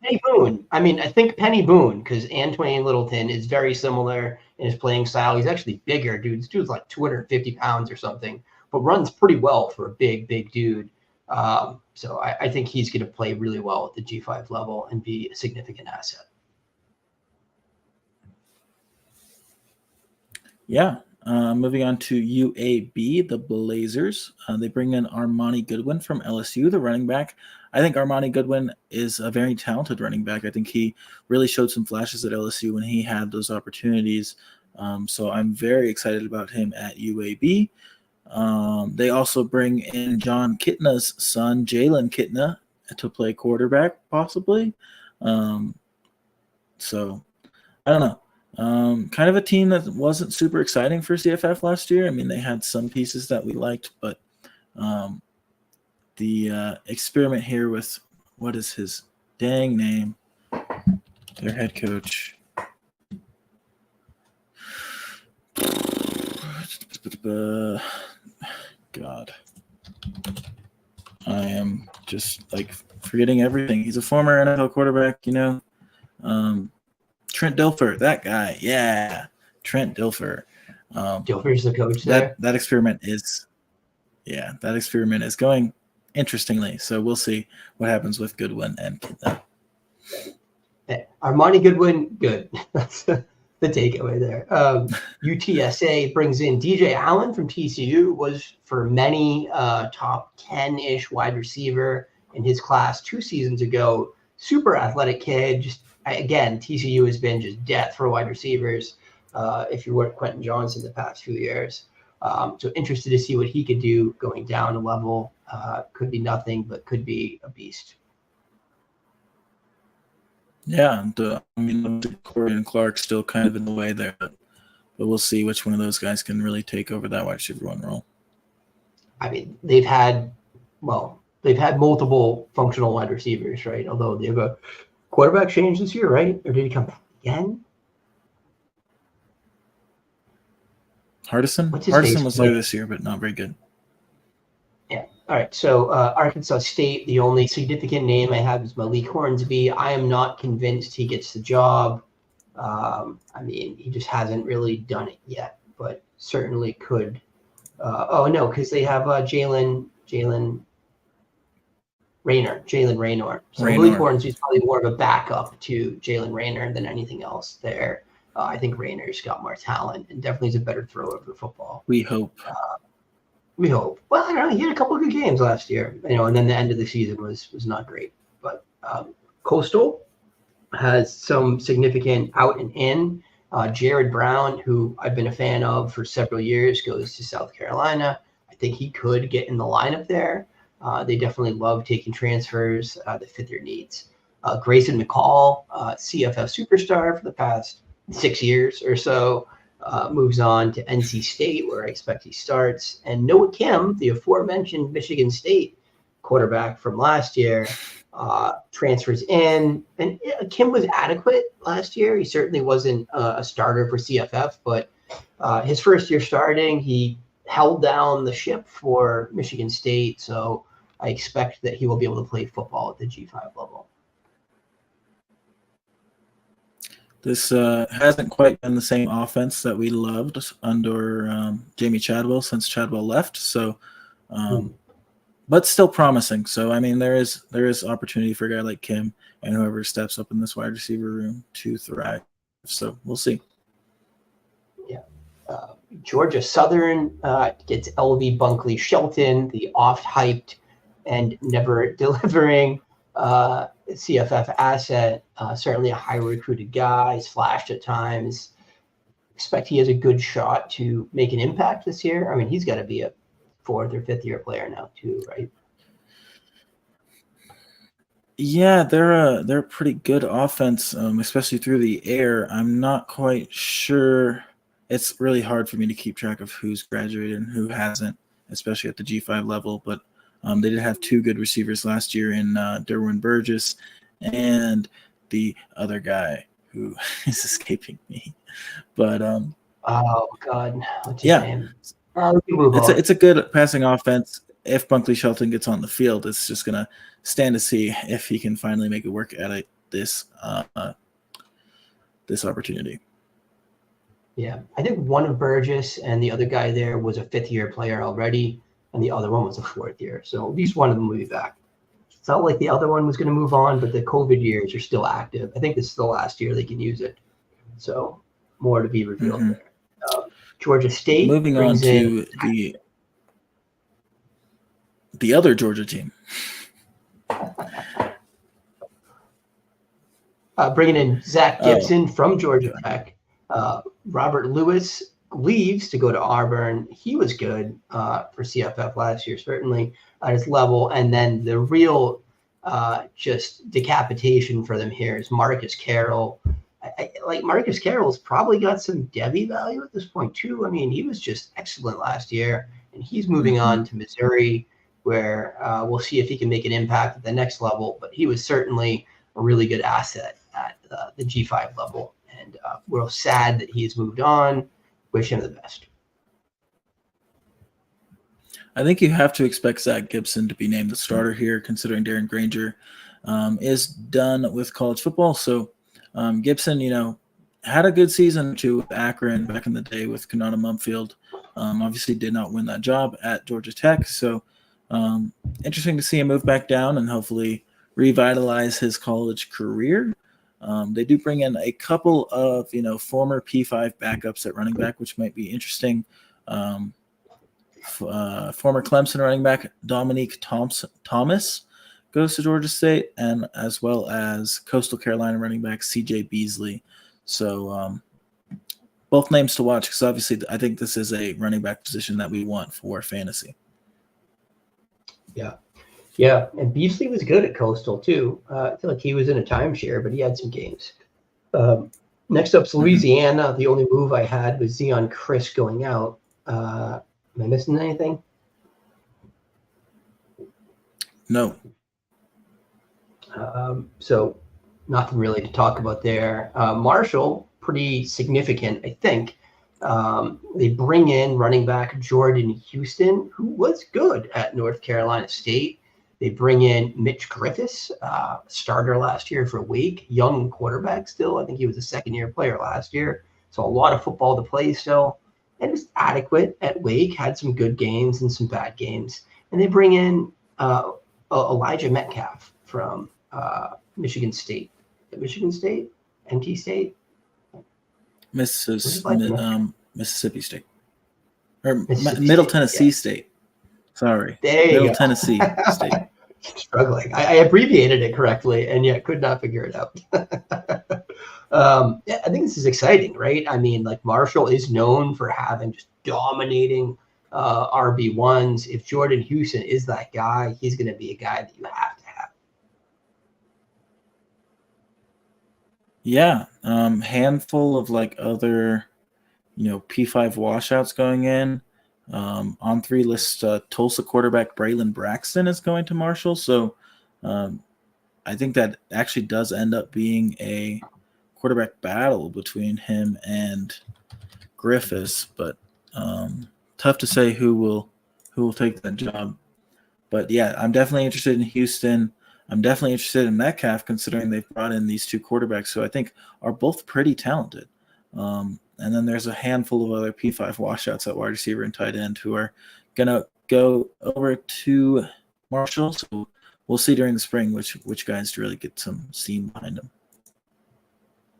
Penny Boone. I mean, I think Penny Boone, because Antoine Littleton is very similar in his playing style. He's actually bigger, dude. This dude's like 250 pounds or something, but runs pretty well for a big dude. So I think he's going to play really well at the G5 level and be a significant asset. Yeah. Moving on to UAB, the Blazers. They bring in Armani Goodwin from LSU, the running back. I think Armani Goodwin is a very talented running back. I think he really showed some flashes at LSU when he had those opportunities. So I'm very excited about him at UAB. They also bring in John Kitna's son, Jalen Kitna, to play quarterback, possibly. So I don't know. Kind of a team that wasn't super exciting for CFF last year. I mean, they had some pieces that we liked, but the experiment here with what is his dang name, their head coach. God, I am just like forgetting everything. He's a former NFL quarterback, you know. Trent Dilfer, that guy. Yeah, Trent Dilfer. Dilfer's the coach there. That experiment is going interestingly. So we'll see what happens with Goodwin and Kitna. Armani Goodwin, good. That's the takeaway there. UTSA brings in DJ Allen from TCU, was for many top 10-ish wide receiver in his class 2 seasons ago. Super athletic kid. Just again, TCU has been just death for wide receivers. If you weren't Quentin Johnson the past few years. So interested to see what he could do going down a level. Could be nothing, but could be a beast. Yeah, and, I mean, Corey and Clark still kind of in the way there, but we'll see which one of those guys can really take over that wide receiver one role. I mean, they've had multiple functional wide receivers, right? Although they have a quarterback change this year, right? Or did he come back again? Hardison was there this year, but not very good. Yeah. All right. So Arkansas State, the only significant name I have is Malik Hornsby. I am not convinced he gets the job. I mean, he just hasn't really done it yet, but certainly could. Because they have Jalen Raynor. So Malik Hornsby is probably more of a backup to Jalen Raynor than anything else there. I think Raynor's got more talent and definitely is a better thrower of the football. We hope. Well, I don't know. He had a couple of good games last year, and then the end of the season was not great. But Coastal has some significant out and in. Jared Brown, who I've been a fan of for several years, goes to South Carolina. I think he could get in the lineup there. They definitely love taking transfers that fit their needs. Grayson McCall, CFF superstar for the past 6 years or so, moves on to NC State, where I expect he starts. And Noah Kim, the aforementioned Michigan State quarterback from last year, transfers in. And Kim was adequate last year. He certainly wasn't a starter for CFF, but his first year starting, he held down the ship for Michigan State. So I expect that he will be able to play football at the G5 level. This hasn't quite been the same offense that we loved under Jamie Chadwell since Chadwell left. So, but still promising. So, I mean, there is opportunity for a guy like Kim and whoever steps up in this wide receiver room to thrive. So we'll see. Yeah. Georgia Southern gets LV Bunkley Shelton, the oft-hyped and never delivering CFF asset, certainly a high recruited guy. He's flashed at times. Expect he has a good shot to make an impact this year. I mean, he's got to be a 4th or 5th year player now too, right? Yeah, they're a pretty good offense, especially through the air. I'm not quite sure. It's really hard for me to keep track of who's graduated and who hasn't, especially at the G5 level. But they did have two good receivers last year in Derwin Burgess and the other guy who is escaping me. But Oh God, what's his yeah, name? We can move on. it's a good passing offense. If Bunkley Shelton gets on the field, it's just gonna stand to see if he can finally make it work at this this opportunity. Yeah, I think one of Burgess and the other guy there was a fifth-year player already, and the other one was a fourth year. So at least one of them will be back. It felt like the other one was going to move on, but the COVID years are still active. I think this is the last year they can use it. So more to be revealed there. Georgia State Moving on brings in to the other Georgia team. Bringing in Zach Gibson from Georgia Tech. Robert Lewis leaves to go to Auburn. He was good for CFF last year, certainly at his level. And then the real just decapitation for them here is Marcus Carroll. Like Marcus Carroll's probably got some Devy value at this point too. I mean, he was just excellent last year, and he's moving on to Missouri, where we'll see if he can make an impact at the next level. But he was certainly a really good asset at the G5 level, and we're sad that he's moved on. Wish him the best. I think you have to expect Zach Gibson to be named the starter here, considering Darren Granger is done with college football. So Gibson, had a good season too with Akron back in the day with Kanata Mumfield. Obviously did not win that job at Georgia Tech. So interesting to see him move back down and hopefully revitalize his college career. They do bring in a couple of, former P5 backups at running back, which might be interesting. Former Clemson running back Dominique Thomas goes to Georgia State, and as well as Coastal Carolina running back CJ Beasley. So both names to watch, because obviously I think this is a running back position that we want for fantasy. Yeah, and Beasley was good at Coastal too. I feel like he was in a timeshare, but he had some games. Next up's Louisiana. The only move I had was Zion Chris going out. Am I missing anything? No. So nothing really to talk about there. Marshall, pretty significant, I think. They bring in running back Jordan Houston, who was good at North Carolina State. They bring in Mitch Griffiths, starter last year for Wake, young quarterback still. I think he was a second-year player last year. So a lot of football to play still. And was adequate at Wake, had some good games and some bad games. And they bring in Elijah Metcalf from Michigan State. Michigan State? NT State? Mississippi State. Or Mississippi Middle State, Tennessee State. Sorry. There you Middle go. Tennessee State. Struggling. I abbreviated it correctly and yet could not figure it out. I think this is exciting, right? I mean, like Marshall is known for having just dominating RB1s. If Jordan Houston is that guy, he's going to be a guy that you have to have. Yeah. Handful of other, P5 washouts going in. On 3 lists, Tulsa quarterback Braylon Braxton is going to Marshall. So I think that actually does end up being a quarterback battle between him and Griffiths, but tough to say who will take that job. But yeah, I'm definitely interested in Houston. I'm definitely interested in Metcalf, considering they've brought in these 2 quarterbacks who I think are both pretty talented. And then there's a handful of other P5 washouts at wide receiver and tight end who are going to go over to Marshall. So we'll see during the spring which guys really get some steam behind them.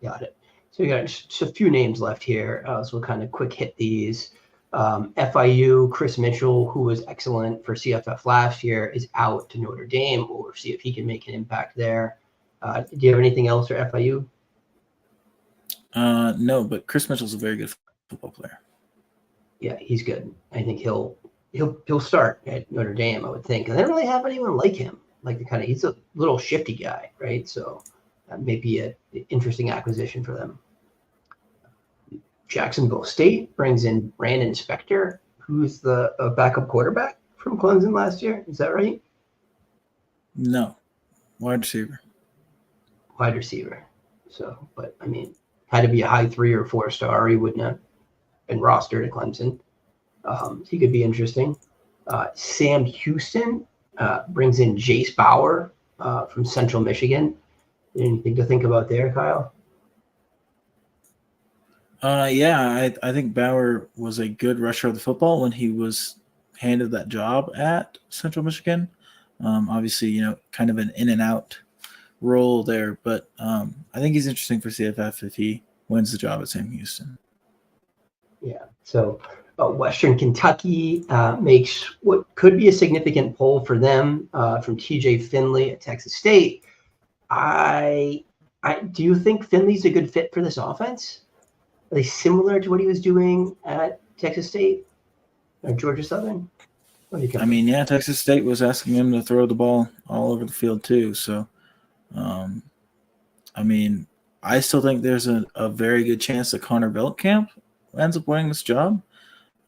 Got it. So we got just a few names left here. So we'll kind of quick hit these. FIU, Chris Mitchell, who was excellent for CFF last year, is out to Notre Dame. We'll see if he can make an impact there. Do you have anything else for FIU? No, but Chris Mitchell's a very good football player. Yeah, he's good. I think he'll start at Notre Dame, I would think. And they don't really have anyone like him. like the he's a little shifty guy, right? So that may be an interesting acquisition for them. Jacksonville State brings in Brandon Spector, who's the backup quarterback from Clemson last year. Is that right? No, wide receiver. Wide receiver. So, but I mean, had to be a high 3 or 4 star. He wouldn't have been rostered at Clemson. He could be interesting. Sam Houston brings in Jace Bauer from Central Michigan. Anything to think about there, Kyle? Yeah, I think Bauer was a good rusher of the football when he was handed that job at Central Michigan. Obviously, kind of an in and out role there, but I think he's interesting for CFF if he wins the job at Sam Houston. Yeah. So Western Kentucky makes what could be a significant pull for them from TJ Finley at Texas State. Do you think Finley's a good fit for this offense? Are they similar to what he was doing at Texas State or Georgia Southern? I mean, yeah, Texas State was asking him to throw the ball all over the field too. So, I mean, I still think there's a very good chance that Connor Veltkamp ends up winning this job.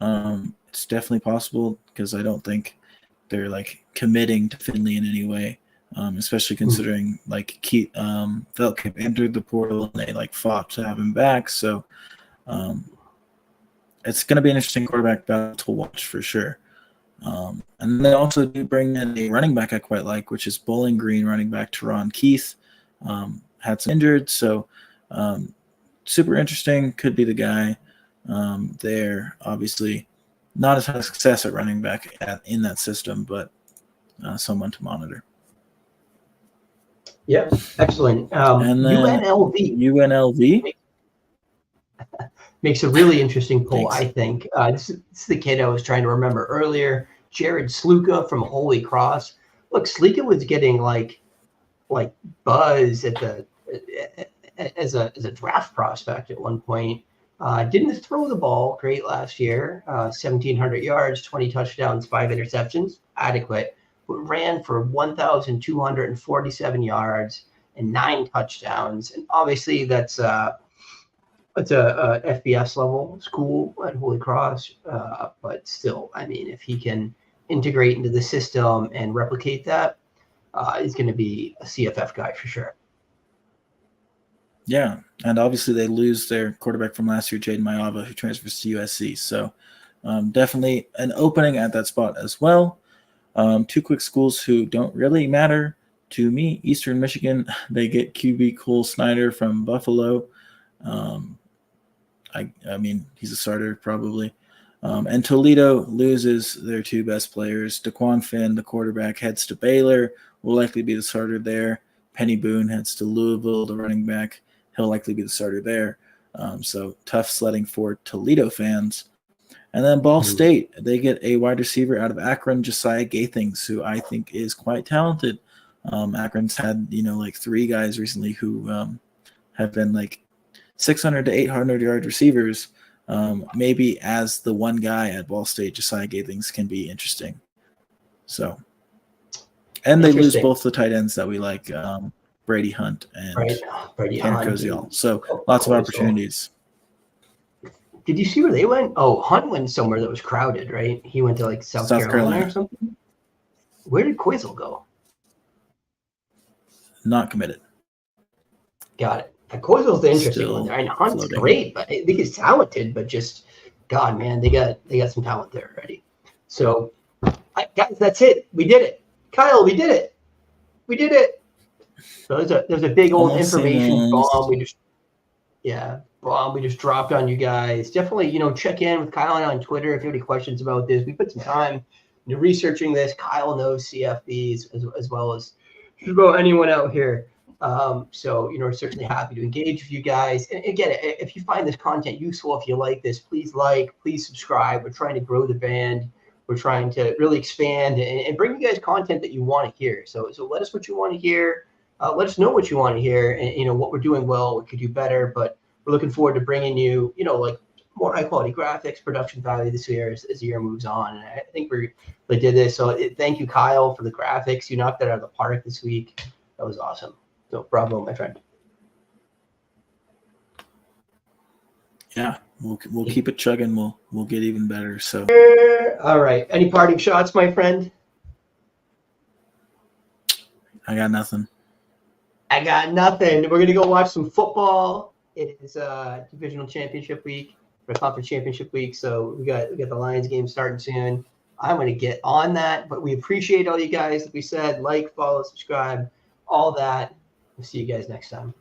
It's definitely possible because I don't think they're like committing to Finley in any way, especially considering like Veltkamp entered the portal and they like fought to have him back. So it's going to be an interesting quarterback battle to watch for sure. And they also do bring in a running back I quite like, which is Bowling Green running back Teron Keith. Had some injured, so super interesting. Could be the guy there. Obviously, not as much success at running back in that system, but someone to monitor. Yeah, excellent. And then UNLV makes a really interesting pull, Thanks. I think. This is the kid I was trying to remember earlier, Jared Sluka from Holy Cross. Look, Sluka was getting like buzz as a draft prospect at one point. Didn't throw the ball great last year. 1,700 yards, 20 touchdowns, 5 interceptions, adequate. But ran for 1,247 yards and 9 touchdowns. And obviously that's it's a FBS level school at Holy Cross, but still, I mean, if he can integrate into the system and replicate that, he's going to be a CFF guy for sure. Yeah, and obviously they lose their quarterback from last year, Jaden Mayava, who transfers to USC. So definitely an opening at that spot as well. 2 quick schools who don't really matter to me. Eastern Michigan, they get QB Cole Snyder from Buffalo. I mean, he's a starter probably. And Toledo loses their 2 best players. DeQuan Finn, the quarterback, heads to Baylor, will likely be the starter there. Penny Boone heads to Louisville, the running back. He'll likely be the starter there. So tough sledding for Toledo fans. And then Ball State, they get a wide receiver out of Akron, Josiah Gathings, who I think is quite talented. Akron's had, like 3 guys recently who have been like 600 to 800 yard receivers. Maybe as the one guy at Ball State, Josiah Gathings can be interesting. So, and they lose both the tight ends that we like, Brady Hunt and Tanner Koziol. So lots of opportunities. Did you see where they went? Oh, Hunt went somewhere that was crowded, right? He went to like South Carolina or something. Where did Koziol go? Not committed. Got it. Koziol's the interesting one there. And Hunt's great, but I think he's talented, but just God, man, they got some talent there already. So, guys, that's it. We did it. Kyle, we did it. We did it. So there's a big old information bomb. We just dropped on you guys. Definitely, check in with Kyle and I on Twitter if you have any questions about this. We put some time into researching this. Kyle knows CFBs as well as just about anyone out here. So, we're certainly happy to engage with you guys. And again, if you find this content useful, if you like this, please subscribe. We're trying to grow the band. We're trying to really expand and bring you guys content that you want to hear. So let us what you want to hear. Let us know what you want to hear and, what we're doing well, what could do better. But we're looking forward to bringing you, like more high quality graphics, production value this year as the year moves on. And I think we did this. So thank you, Kyle, for the graphics. You knocked that out of the park this week. That was awesome. So bravo, my friend. Yeah, we'll keep it chugging. We'll get even better. So all right. Any parting shots, my friend? I got nothing. I got nothing. We're gonna go watch some football. It is divisional championship week or conference championship week. So we got the Lions game starting soon. I'm gonna get on that, but we appreciate all you guys. Like we said, like, follow, subscribe, all that. We'll see you guys next time.